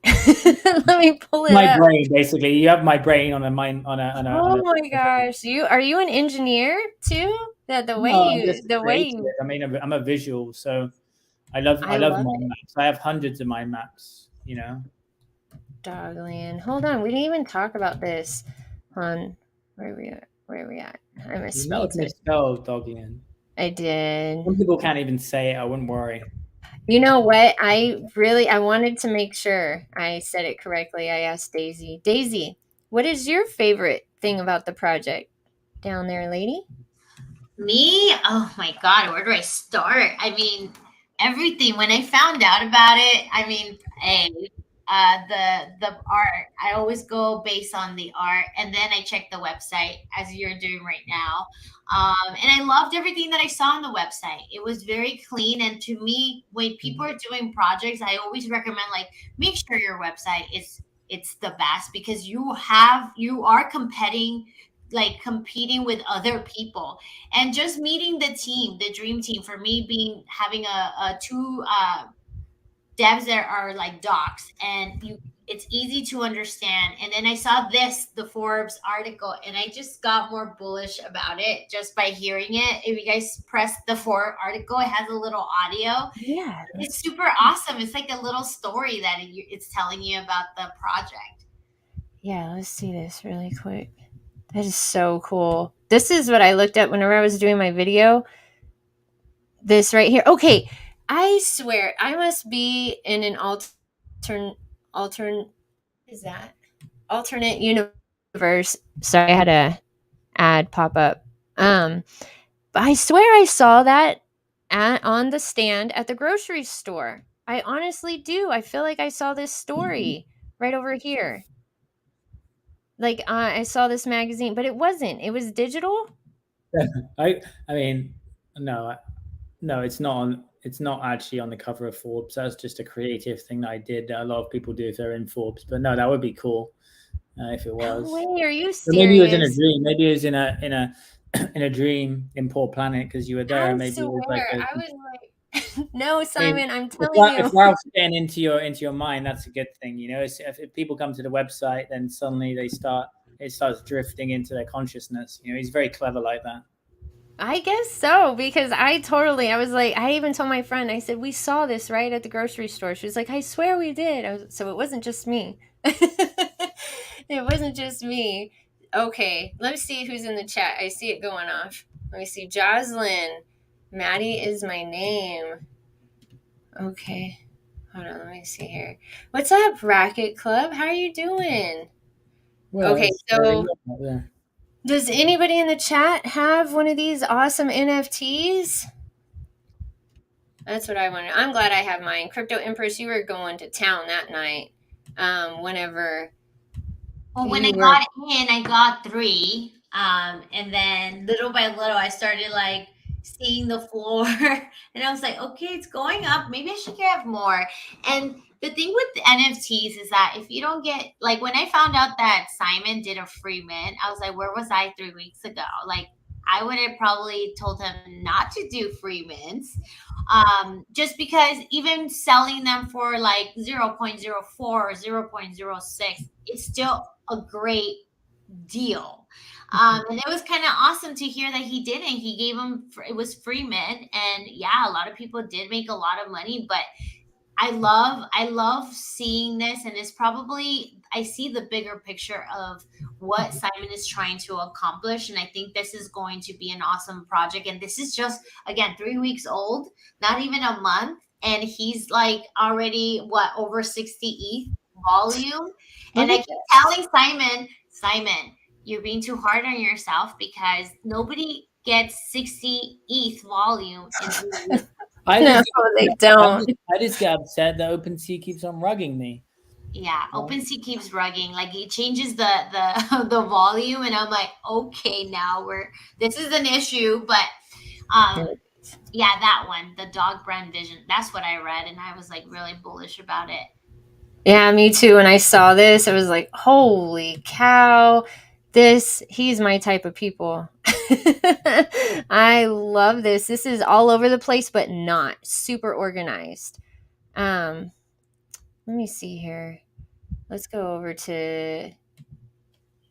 Let me pull it My up. brain, basically. You have my brain on a mind on Oh a. my gosh. Are you an engineer too? That No, I'm just a the way creative. you I mean, I'm a visual, so I I love love mind it. maps. I have hundreds of mind maps. Dogland. Hold on, we didn't even talk about this on where we at? I You might have misspelled it. misspelled Doglian. I did. Some people can't even say it. I wouldn't worry. You know what? I wanted to make sure I said it correctly. I asked Daisy. Daisy, what is your favorite thing about the project? Down there, lady? Me? Oh my God, where do I start? I mean, everything. When I found out about it, I mean, hey, the art. I always go based on the art, and then I check the website as you're doing right now. And I loved everything that I saw on the website. It was very clean, and to me, when people are doing projects, I always recommend like make sure your website is it's the best, because you are competing with other people, and just meeting the team, the dream team, for me being having a two devs that are like docs, and it's easy to understand. And then I saw the Forbes article, and I just got more bullish about it just by hearing it. If you guys press the Forbes article, it has a little audio. Yeah. It's super awesome. It's like a little story that it's telling you about the project. Yeah, let's see this really quick. That is so cool. This is what I looked at whenever I was doing my video. This right here. Okay, I swear I must be in an alternate is that alternate universe. Sorry, I had a ad pop up. But I swear I saw that on the stand at the grocery store. I honestly do. I feel like I saw this story right over here. Like I saw this magazine, but it wasn't. It was digital. I mean, no, no, it's not on. It's not actually on the cover of Forbes. That's just a creative thing that I did that a lot of people do if they're in Forbes. But no, that would be cool. if it No was. way. Are you Or maybe it was in a serious? dream. Maybe it was in a in a dream in Poor Planet because you were there. I Maybe it was like swear. a. I was like, no, I mean, Simon, I'm telling you. if Ralph's getting into your mind, that's a good thing. You know, if people come to the website, then suddenly it starts drifting into their consciousness. You know, he's very clever like that. I guess so, because I was like, I even told my friend, I said, we saw this right at the grocery store. She was like, I swear we did. So it wasn't just me. It wasn't just me. Okay, let me see who's in the chat. I see it going off. Let me see. Jocelyn. Maddie is my name. Okay. Hold on, let me see here. What's up, Racket Club? How are you doing? Well, Okay, it's very so good out there. does anybody in the chat have one of these awesome NFTs? That's what I wanted. I'm glad I have mine. Crypto Empress, you were going to town that night. Whenever Well, when I you were. got in, I got three. And then little by little, I started like seeing the floor, and I was like, okay, it's going up. Maybe I should get more. And the thing with the NFTs is that if you don't get, like, when I found out that Simon did a free mint, I was like, where was I 3 weeks ago? Like, I would have probably told him not to do free mints, just because even selling them for like 0.04 or 0.06, it's still a great deal. And it was kind of awesome to hear that he didn't. He gave him, it was free mint. And yeah, a lot of people did make a lot of money, but I love seeing this, and it's probably, I see the bigger picture of what Simon is trying to accomplish, and I think this is going to be an awesome project. And this is just, again, 3 weeks old, not even a month, and he's like already what, over 60 ETH volume. Look And I at keep this. telling Simon, you're being too hard on yourself because nobody gets 60 ETH volume in 3 weeks. I No, just they don't. I just get upset that OpenSea keeps on rugging me. Yeah, OpenSea keeps rugging. Like, it changes the the volume, and I'm like, okay, now this is an issue. But yeah, that one, the dog brand vision, that's what I read, and I was like really bullish about it. Yeah, me too. When I saw this, I was like, holy cow. He's my type of people. I love this. This is all over the place, but not super organized. Let me see here. Let's go over to.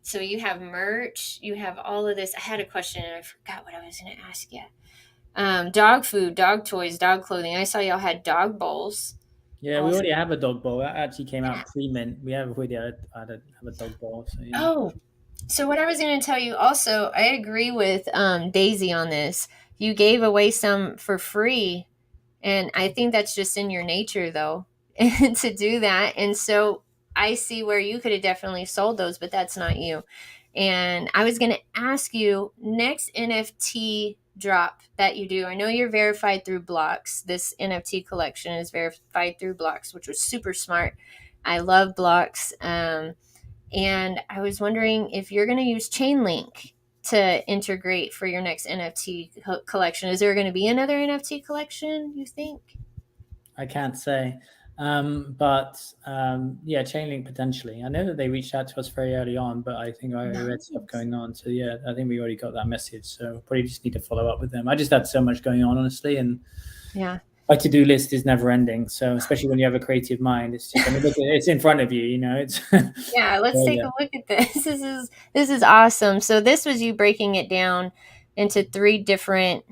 So you have merch, you have all of this. I had a question and I forgot what I was going to ask you. Dog food, dog toys, dog clothing. I saw y'all had dog bowls. Yeah, we Also, already have a dog bowl. That actually came yeah. out pre-mint. We have already have a dog bowl. So yeah. Oh, so what I was going to tell you also, I agree with Daisy on this. You gave away some for free, and I think that's just in your nature, though, to do that. And so I see where you could have definitely sold those, but that's not you. And I was going to ask you, next NFT drop that you do, I know you're verified through Blocks. This NFT collection is verified through Blocks, which was super smart. I love Blocks. And I was wondering if you're going to use Chainlink to integrate for your next NFT collection. Is there going to be another NFT collection, you think? I can't say. But yeah, Chainlink potentially. I know that they reached out to us very early on, but I think I read stuff going on. So yeah, I think we already got that message. So probably just need to follow up with them. I just had so much going on, honestly, and yeah, my to-do list is never ending. So especially when you have a creative mind, it's just, I mean, look, it's in front of you. You know, it's yeah. Let's so, take yeah. a look at this. This is awesome. So this was you breaking it down into three different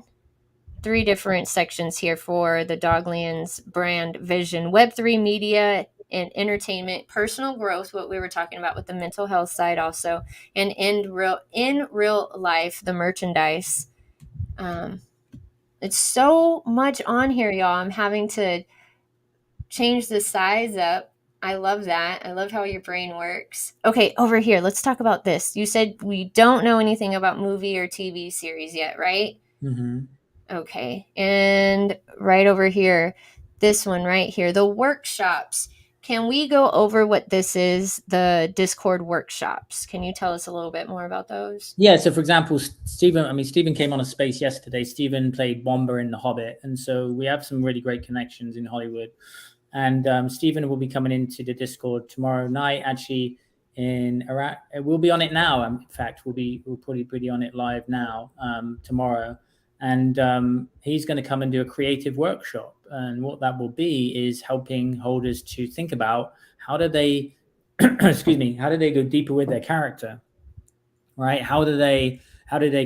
sections here for the Dogliens brand vision: Web3 media and entertainment, personal growth, what we were talking about with the mental health side also, and in real life, the merchandise. It's so much on here, y'all. I'm having to change the size up. I love that. I love how your brain works. Okay, over here, let's talk about this. You said we don't know anything about movie or TV series yet, right? Mm-hmm. Okay. And right over here, this one right here, the workshops. Can we go over what this is, the Discord workshops? Can you tell us a little bit more about those? Yeah, so for example, Stephen came on a space yesterday. Stephen played Womber in The Hobbit, and so we have some really great connections in Hollywood. And Stephen will be coming into the Discord tomorrow night. Actually, in around. We'll be on it now. In fact, we'll probably be on it live now tomorrow, and he's going to come and do a creative workshop. And what that will be is helping holders to think about how do they, excuse me, how do they go deeper with their character, right? How do they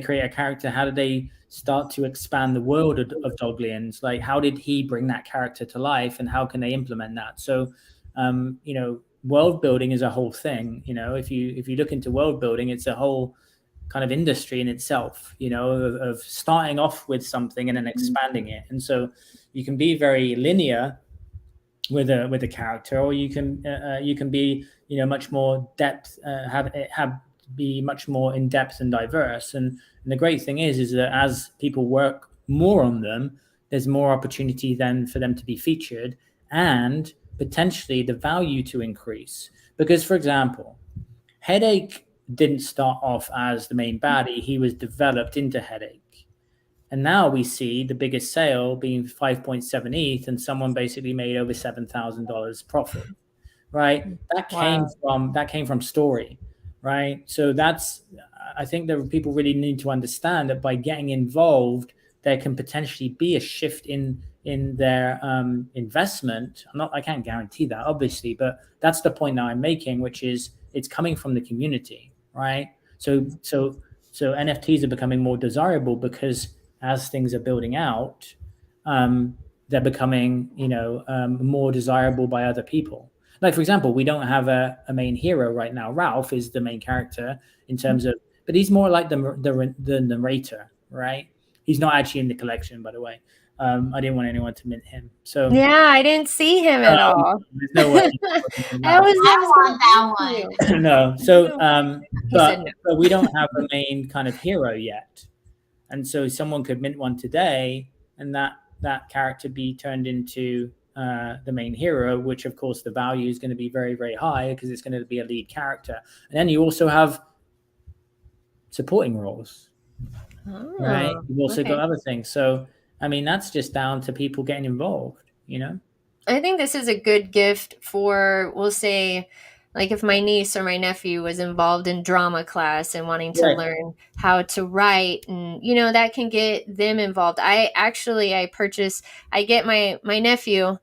create a character? How do they start to expand the world of Dogliens? Like, how did he bring that character to life, and how can they implement that? So, world building is a whole thing. If you look into world building, it's a whole kind of industry in itself. Of starting off with something and then expanding it. And so, you can be very linear with a character, or you can be much more depth, have be much more in depth and diverse. And the great thing is that as people work more on them, there's more opportunity then for them to be featured, and potentially the value to increase. Because, for example, Headache didn't start off as the main baddie; he was developed into Headache. And now we see the biggest sale being 5.7 ETH, and someone basically made over $7,000 profit, right? That came from story, right? So I think that people really need to understand that by getting involved, there can potentially be a shift in their investment. I can't guarantee that, obviously, but that's the point that I'm making, which is it's coming from the community, right? So NFTs are becoming more desirable because as things are building out, they're becoming more desirable by other people. Like, for example, we don't have a main hero right now. Ralph is the main character in terms of, but he's more like the narrator, right? He's not actually in the collection, by the way. I didn't want anyone to mint him. So Yeah, I didn't see him at all. there's no way. I want that one. No. So, He said no. but we don't have a main kind of hero yet, and so someone could mint one today, and that character be turned into the main hero, which of course the value is going to be very, very high because it's going to be a lead character. And then you also have supporting roles, right? You've also got other things. So, I mean, that's just down to people getting involved, I think this is a good gift for, we'll say, like if my niece or my nephew was involved in drama class and wanting to learn how to write, and that can get them involved. I get my nephew,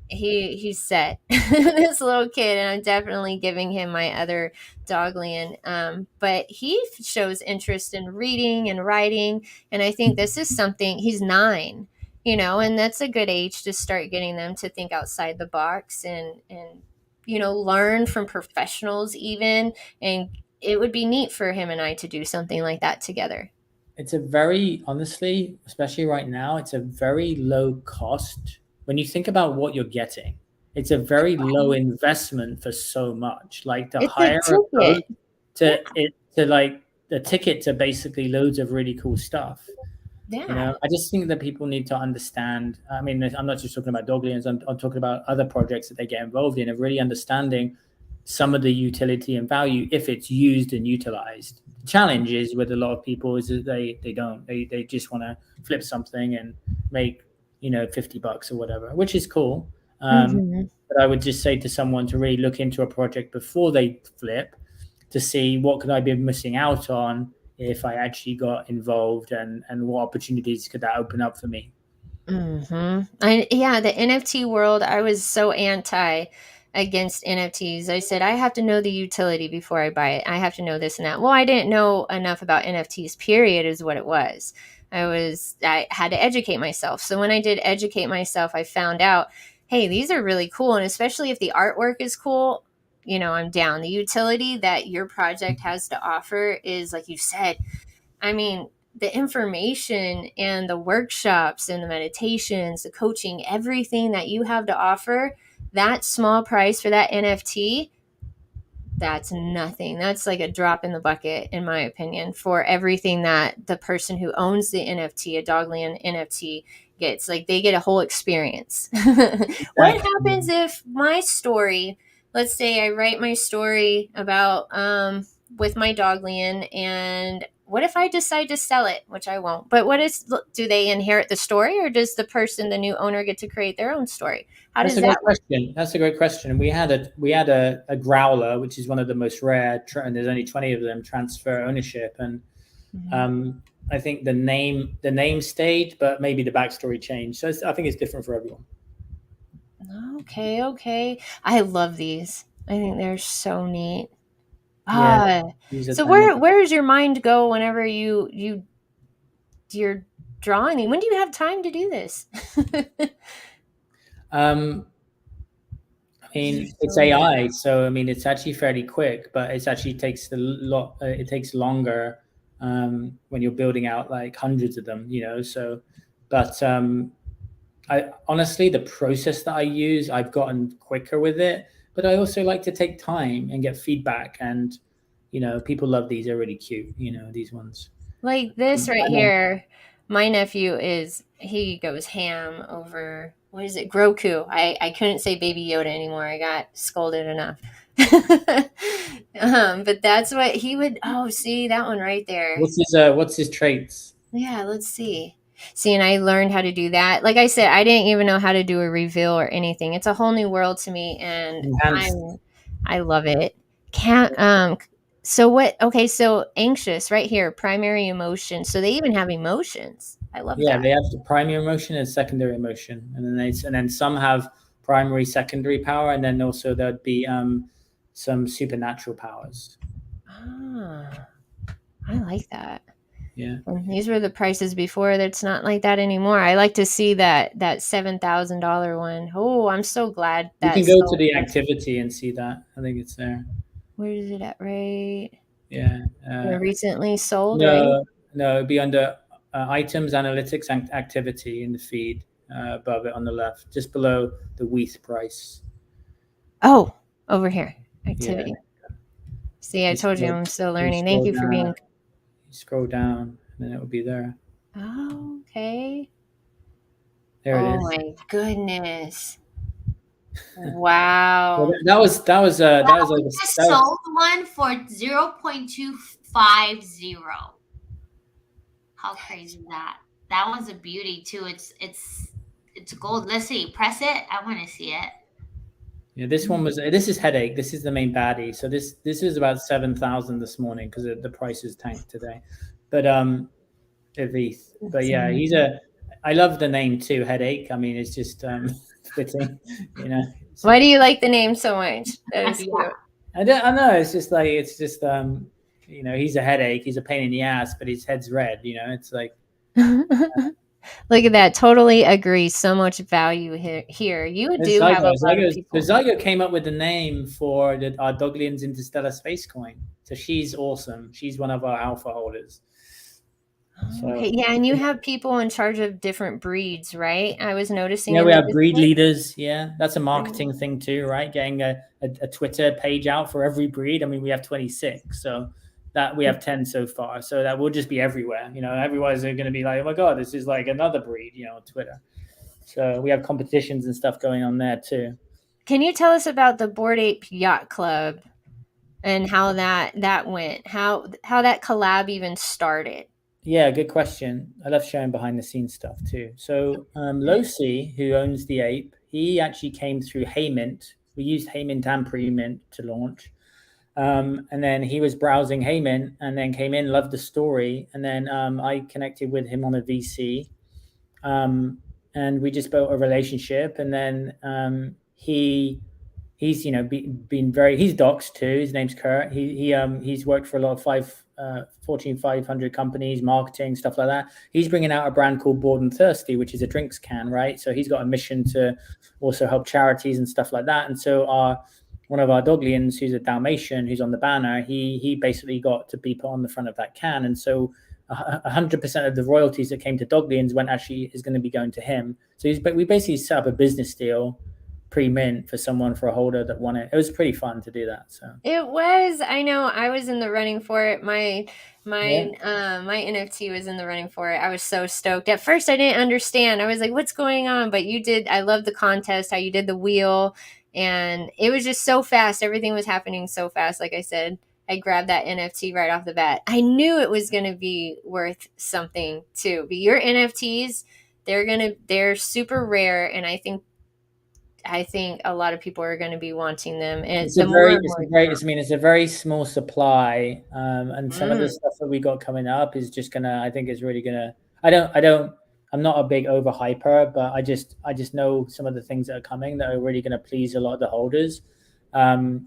he's set. This little kid, and I'm definitely giving him my other Doglien, but he shows interest in reading and writing, and I think this is something. He's 9, and that's a good age to start getting them to think outside the box and learn from professionals even. And it would be neat for him and I to do something like that together. It's a very, honestly, especially right now, it's a very low cost. When you think about what you're getting, it's a very low investment for so much. Like to hire a coach to like the ticket to basically loads of really cool stuff. Yeah. I just think that people need to understand. I mean, I'm not just talking about Dogliens. I'm talking about other projects that they get involved in, and really understanding some of the utility and value if it's used and utilized. The challenge is with a lot of people is that they don't. They just want to flip something and make $50 or whatever, which is cool. But I would just say to someone to really look into a project before they flip to see what could I be missing out on if I actually got involved, and what opportunities could that open up for me. The NFT world, I was so against NFTs. I said, I have to know the utility before I buy it. I have to know this and that. Well, I didn't know enough about NFTs, period, is what it was. I had to educate myself. So when I did educate myself, I found out, hey, these are really cool. And especially if the artwork is cool, I'm down. The utility that your project has to offer is, like you said, I mean, the information and the workshops and the meditations, the coaching, everything that you have to offer, that small price for that NFT, that's nothing. That's like a drop in the bucket, in my opinion, for everything that the person who owns the NFT, a Doglien NFT, gets. Like, they get a whole experience. What happens if my story, let's say I write my story about with my Doglien, and what if I decide to sell it, which I won't, but do they inherit the story, or does the new owner get to create their own story? How That's does a that great question. That's a great question. We had a growler, which is one of the most rare, and there's only 20 of them, transfer ownership. And I think the name stayed, but maybe the backstory changed. So I think it's different for everyone. Okay. I love these. I think they're so neat. Yeah. So where does your mind go whenever you're drawing? When do you have time to do this? I mean, it's AI, so I mean, it's actually fairly quick, but it actually takes a lot. It takes longer when you're building out like hundreds of them, So, but I honestly, the process that I use, I've gotten quicker with it. But I also like to take time and get feedback, and people love these. They're really cute, these ones. Like this right here, my nephew he goes ham over, what is it, Groku. I couldn't say Baby Yoda anymore. I got scolded enough. But that's what he would. Oh, see that one right there. What's his traits? Yeah, let's see. See, and I learned how to do that. Like I said, I didn't even know how to do a reveal or anything. It's a whole new world to me, and I love it. Can't So what? Okay, so anxious right here, primary emotion. So they even have emotions. I love that. They have the primary emotion and secondary emotion, and then some have primary, secondary power, and then also there'd be some supernatural powers. I like that. Yeah. And these were the prices before. That's not like that anymore. I like to see that $7,000 one. Oh, I'm so glad that you can go to the activity and see that. I think it's there. Where is it at? Right. Yeah. Recently sold, right? No, it'd be under items, analytics, and activity in the feed above it on the left, just below the WETH price. Oh, over here, activity. Yeah. See, I told you I'm still learning. Thank you for being. You scroll down, and then it will be there. Oh, okay. There it is. Oh my goodness! Wow. That was we just sold one for 0.250. How crazy is that? That one's a beauty too. It's gold. Let's see. Press it. I want to see it. Yeah, this is headache. This is the main baddie. So this is about 7,000 this morning because the price is tanked today. But yeah, I love the name too, headache. I mean, it's just fitting, Why do you like the name so much? That is cute. I know. It's just he's a headache. He's a pain in the ass, but his head's red. It's like. Look at that. Totally agree. So much value here. You do have a lot of people. Zygo came up with the name for our Dogliens Interstellar Space Coin. So she's awesome. She's one of our alpha holders. Okay. Yeah, and you have people in charge of different breeds, right? I was noticing. Yeah, we have breed leaders. Yeah, that's a marketing thing too, right? Getting a Twitter page out for every breed. I mean, we have 26, so that we have 10 so far. So that will just be everywhere. Everyone's going to be like, oh my God, this is like another breed, on Twitter. So we have competitions and stuff going on there too. Can you tell us about the Bored Ape Yacht Club and how that went? How that collab even started? Yeah, good question. I love showing behind the scenes stuff too. So Losi, who owns the ape, he actually came through Haymint. We used Haymint and Premint to launch. And then he was browsing Haymint and then came in, loved the story. And then I connected with him on a VC. And we just built a relationship. And then he's been very, he's doxed too. His name's Kurt. He's worked for a lot of Fortune 500 companies, marketing, stuff like that. He's bringing out a brand called Bored and Thirsty, which is a drinks can, right? So he's got a mission to also help charities and stuff like that. And so one of our Dogliens, who's a Dalmatian, who's on the banner, he basically got to be put on the front of that can. And so 100% of the royalties that came to Dogliens is going to be going to him. So we basically set up a business deal pre-mint for a holder that won it. It was pretty fun to do that. So it was. I know I was in the running for it. My NFT was in the running for it. I was so stoked. At first I didn't understand. I was like, what's going on? But you did. I love the contest, how you did the wheel, and it was just so fast. Everything was happening so fast, like I said. I grabbed that NFT right off the bat. I knew it was going to be worth something too. But your NFTs, they're super rare, and I think a lot of people are going to be wanting them. And It's a the more very, and it's more a very, I mean, it's a very small supply, and some of the mm, stuff that we got coming up is just gonna, I think, is really gonna. I'm not a big overhyper, but I just know some of the things that are coming that are really gonna please a lot of the holders, and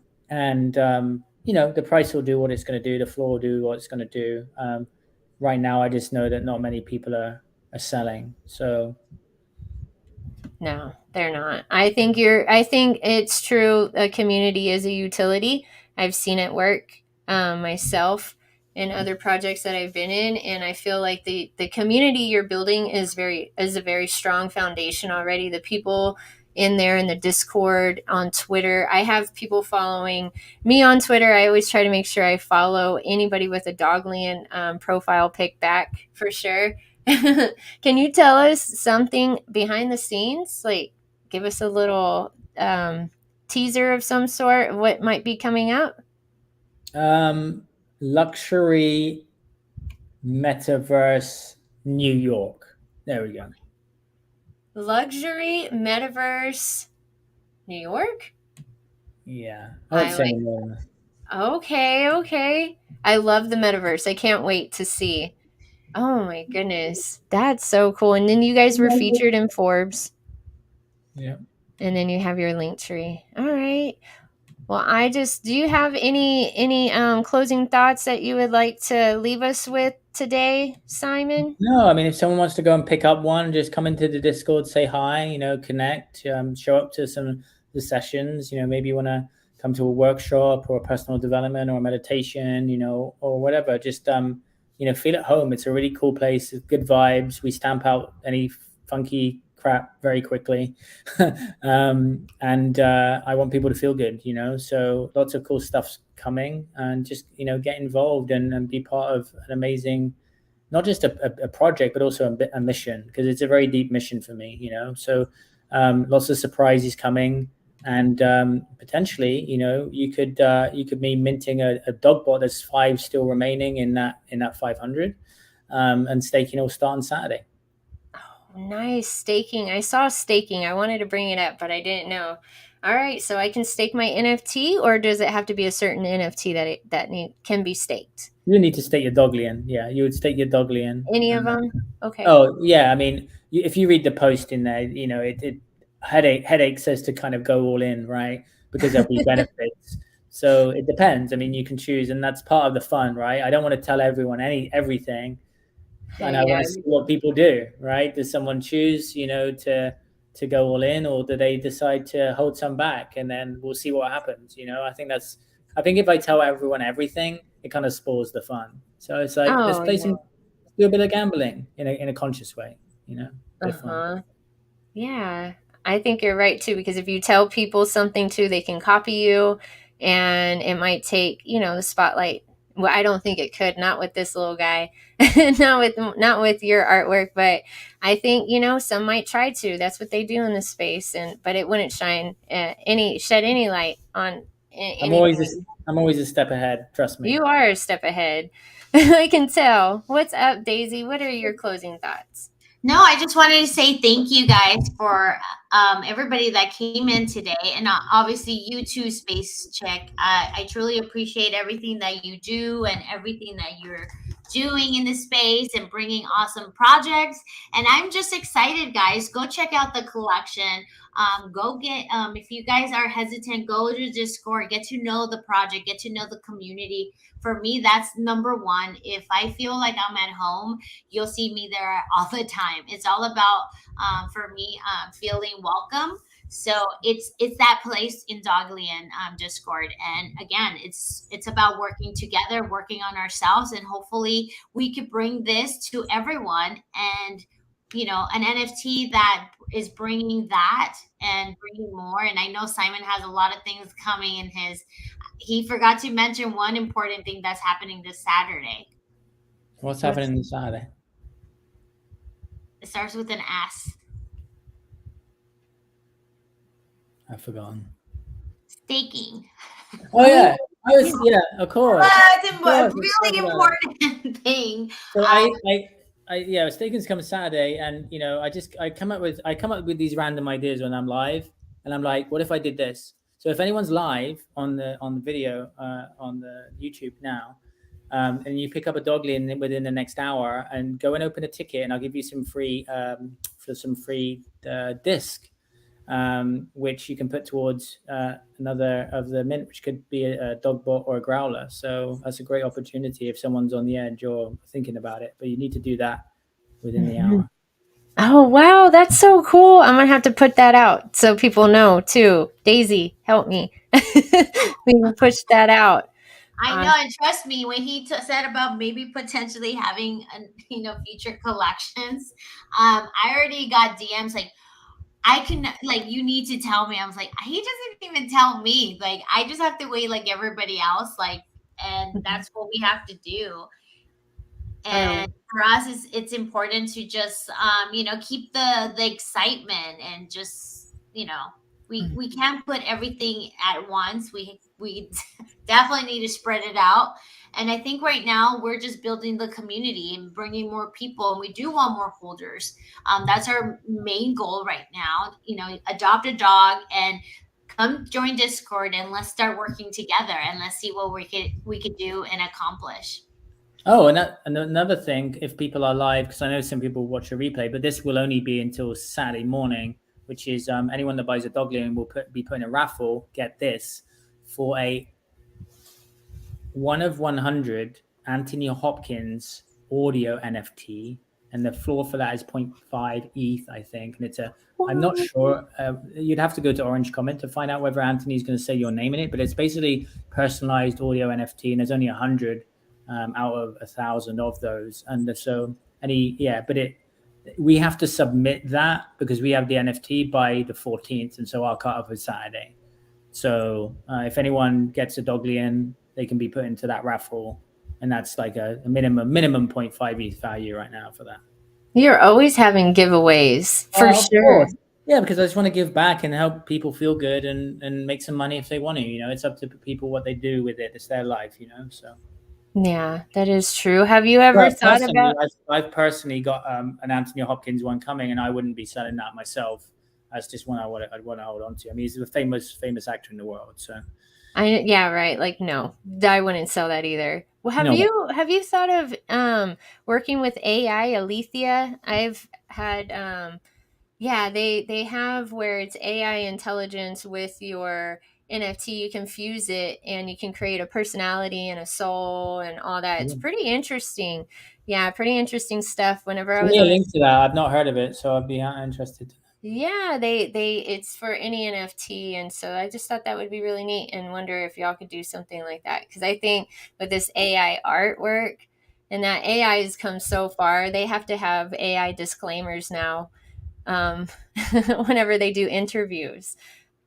the price will do what it's gonna do, the floor will do what it's gonna do. Right now, I just know that not many people are selling, so. no, they're not. I think it's true. A community is a utility. I've seen it work myself in other projects that I've been in, and I feel like the community you're building is a very strong foundation already. The people in there in the Discord, on Twitter. I have people following me on Twitter. I always try to make sure I follow anybody with a Doglian profile pic back for sure. Can you tell us something behind the scenes? Like, give us a little teaser of some sort of what might be coming up? Luxury metaverse New York. There we go. Luxury metaverse New York? Yeah, I won't I say like. any more than that. Okay, okay. I love the metaverse. I can't wait to see. Oh my goodness. That's so cool. And then you guys were featured in Forbes. Yeah. And then you have your link tree. All right. Well, do you have any closing thoughts that you would like to leave us with today, Simon? No, I mean, if someone wants to go and pick up one, just come into the Discord, say hi, connect, show up to some of the sessions. Maybe you want to come to a workshop or a personal development or a meditation, or whatever. Just, feel at home. It's a really cool place. It's good vibes. We stamp out any funky crap very quickly. And I want people to feel good, so lots of cool stuff's coming, and just, get involved and be part of an amazing, not just a project, but also a mission, because it's a very deep mission for me, So lots of surprises coming, and potentially, you could be minting a dog bot. There's 5 still remaining in that 500, and staking will start on Saturday. Oh, nice staking. I saw staking. I wanted to bring it up, but I didn't know. All right, so I can stake my NFT, or does it have to be a certain NFT can be staked? You need to stake your Doglien. Yeah, you would stake your Doglien. Any of them? Okay. Oh yeah, I mean, if you read the post in there, it headache says to kind of go all in, right? Because there'll be benefits. So it depends. I mean, you can choose, and that's part of the fun, right? I don't want to tell everyone everything, and I want Yeah. to see what people do, right? Does someone choose, to go all in, or do they decide to hold some back, and then we'll see what happens. I think if I tell everyone everything, it kind of spoils the fun. So it's like, let's Oh, play yeah. some, do a bit of gambling in a conscious way, bit of fun. Uh-huh. Yeah, I think you're right too, because if you tell people something too, they can copy you, and it might take, the spotlight. Well, I don't think it could, not with this little guy, not with your artwork, but I think, some might try to. That's what they do in this space, but it wouldn't shed any light on I'm always anything. I'm always a step ahead. Trust me. You are a step ahead. I can tell. What's up, Daisy? What are your closing thoughts? No, I just wanted to say thank you guys for everybody that came in today, and obviously you too, Space Check. I truly appreciate everything that you do and everything that you're doing in this space and bringing awesome projects. And I'm just excited, guys. Go check out the collection. Go get if you guys are hesitant, go to Discord, get to know the project, get to know the community. For me, that's number one. If I feel like I'm at home, you'll see me there all the time. It's all about for me feeling welcome. So it's that place in Doglian Discord, and again, it's about working together, working on ourselves, and hopefully we could bring this to everyone. And an NFT that is bringing that and bringing more. And I know Simon has a lot of things coming in his. He forgot to mention one important thing that's happening this Saturday. What's happening this Saturday? It starts with an S. I've forgotten. Staking. Oh yeah. I was, yeah, It's of a course, let's talk really about it. important thing. So Um, yeah, Steakins come Saturday, and I come up with these random ideas when I'm live, and I'm like, what if I did this? So if anyone's live on the video on the YouTube now, and you pick up a Doglien within the next hour, and go and open a ticket, and I'll give you some free for some free disc, which you can put towards another of the mint, which could be a dog bot or a growler. So that's a great opportunity if someone's on the edge or thinking about it. But you need to do that within the Mhm. hour. Oh, wow. That's so cool. I'm going to have to put that out so people know too. Daisy, help me. We can push that out. I know, Uh, and trust me, when he said about maybe potentially having, future collections, I already got DMs like, I can, like, you need to tell me. I was like, he doesn't even tell me. Like, I just have to wait like everybody else. Like, and that's what we have to do. And oh, for us, it's important to just keep the excitement, and just, we can't put everything at once. We definitely need to spread it out. And I think right now we're just building the community and bringing more people, and we do want more holders. That's our main goal right now. Adopt a dog and come join Discord, and let's start working together, and let's see what we could do and accomplish. Oh, and another thing, if people are live, because I know some people watch a replay, but this will only be until Saturday morning, which is anyone that buys a Doglian will be putting a raffle. Get this for a 1 of 100 Anthony Hopkins audio NFT, and the floor for that is zero point 0.5 ETH, I think. And I'm not what? sure. You'd have to go to Orange Comment to find out whether Anthony's going to say your name in it, but it's basically personalized audio NFT, and there's only 100 out of 1,000 of those. And so, we have to submit that because we have the NFT by the 14th, and so our cutoff is Saturday. So if anyone gets a Doglian, they can be put into that raffle, and that's like a minimum zero point 0.5 ETH value right now for that. You're always having giveaways for Of sure. course. Yeah, because I just want to give back and help people feel good and make some money if they want to. It's up to people what they do with it. It's their life. So, Yeah, that is true. Have you ever but thought personally, about I've personally got an Anthony Hopkins one coming, and I wouldn't be selling that myself. That's just one I'd want to hold on to. I mean, he's a famous actor in the world. So, yeah, right. Like, no, I wouldn't sell that either. Well, no. have you thought of working with AI, Alethea? I've had yeah, they have where it's AI intelligence with your NFT. You can fuse it and you can create a personality and a soul and all that. It's pretty interesting. Yeah, pretty interesting stuff. Whenever I Send was me a on the link to that. I've not heard of it, so I'd be interested. yeah, they it's for any NFT, and so I just thought that would be really neat, and wonder if y'all could do something like that, because I think with this AI artwork, and that AI has come so far, they have to have AI disclaimers now, um, whenever they do interviews.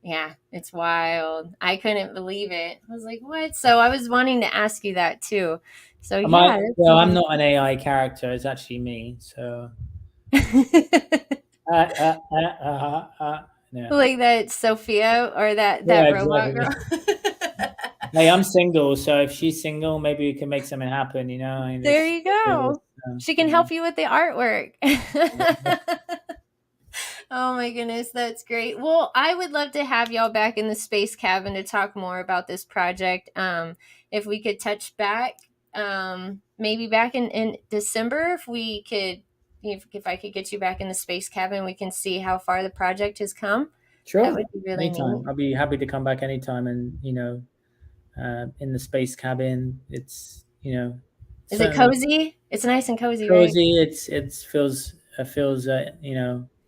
Yeah, it's wild. I couldn't believe it. I was like, what? So I was wanting to ask you that too. So yeah, that's Well, I'm something. not an AI character. It's actually me. So, yeah, Like that Sophia or that yeah, robot exactly. girl. Hey, I'm single, so if she's single, maybe we can make something happen. I mean, There it's you go. She can help you with the artwork. Oh my goodness, that's great. Well, I would love to have y'all back in the space cabin to talk more about this project. If we could touch back, maybe back in December, if we could, if I could get you back in the space cabin, we can see how far the project has come. That sure. would be really neat. Anytime, I'll be happy to come back anytime. And in the space cabin, it's Is it certainly cozy? It's nice and cozy, right? cozy. It feels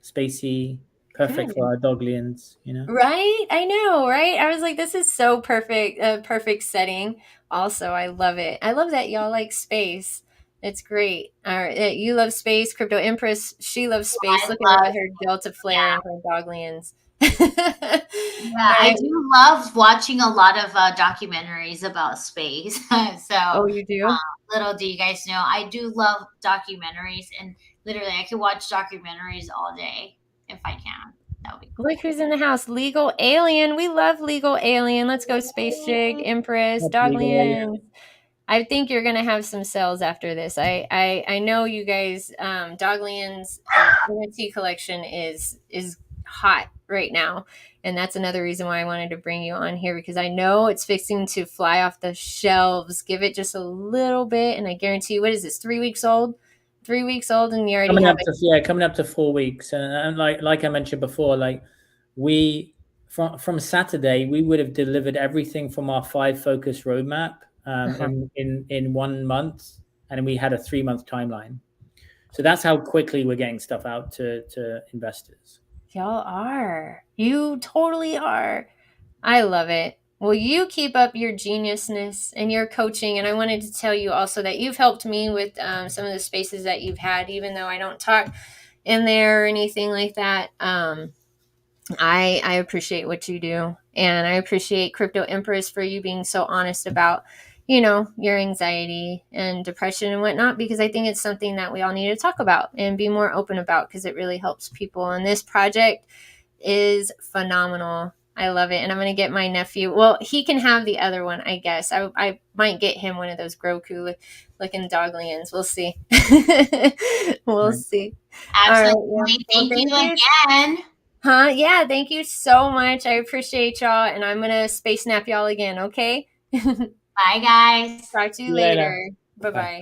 spacey, perfect Good. for our doglians. Right? I know, right? I was like, this is so perfect, a perfect setting. Also, I love it. I love that y'all like space. It's great. You love space. Crypto Empress, she loves space. I Look love, at her Delta Flare yeah. and her Doglians. Yeah, All I right. do love watching a lot of documentaries about space. So, Oh, you do? little do you guys know, I do love documentaries, and literally, I could watch documentaries all day if I can. That would be cool. Look who's in the house. Legal Alien. We love Legal Alien. Let's go, Space Jig, Empress, Dogliens. I think you're gonna have some sales after this. I know you guys. Dogliens NFT collection is hot right now, and that's another reason why I wanted to bring you on here, because I know it's fixing to fly off the shelves. Give it just a little bit, and I guarantee you, what is this? 3 weeks old. 3 weeks old, and you already Coming have up it. to coming up to 4 weeks, and like I mentioned before, like we from Saturday we would have delivered everything from our 5 focus roadmap in 1 month, and we had a 3-month timeline. So that's how quickly we're getting stuff out to investors. Y'all are. You totally are. I love it. Well, you keep up your geniusness and your coaching. And I wanted to tell you also that you've helped me with some of the spaces that you've had, even though I don't talk in there or anything like that. I appreciate what you do. And I appreciate Crypto Empress for you being so honest about, your anxiety and depression and whatnot, because I think it's something that we all need to talk about and be more open about, because it really helps people. And this project is phenomenal. I love it. And I'm going to get my nephew. Well, he can have the other one, I guess. I might get him one of those Groku looking Dogliens. We'll see. We'll see. Absolutely. All right, yeah. Thank you again. Huh? Yeah, thank you so much. I appreciate y'all. And I'm going to space nap y'all again, okay? Bye, guys. Talk to you later. Bye-bye.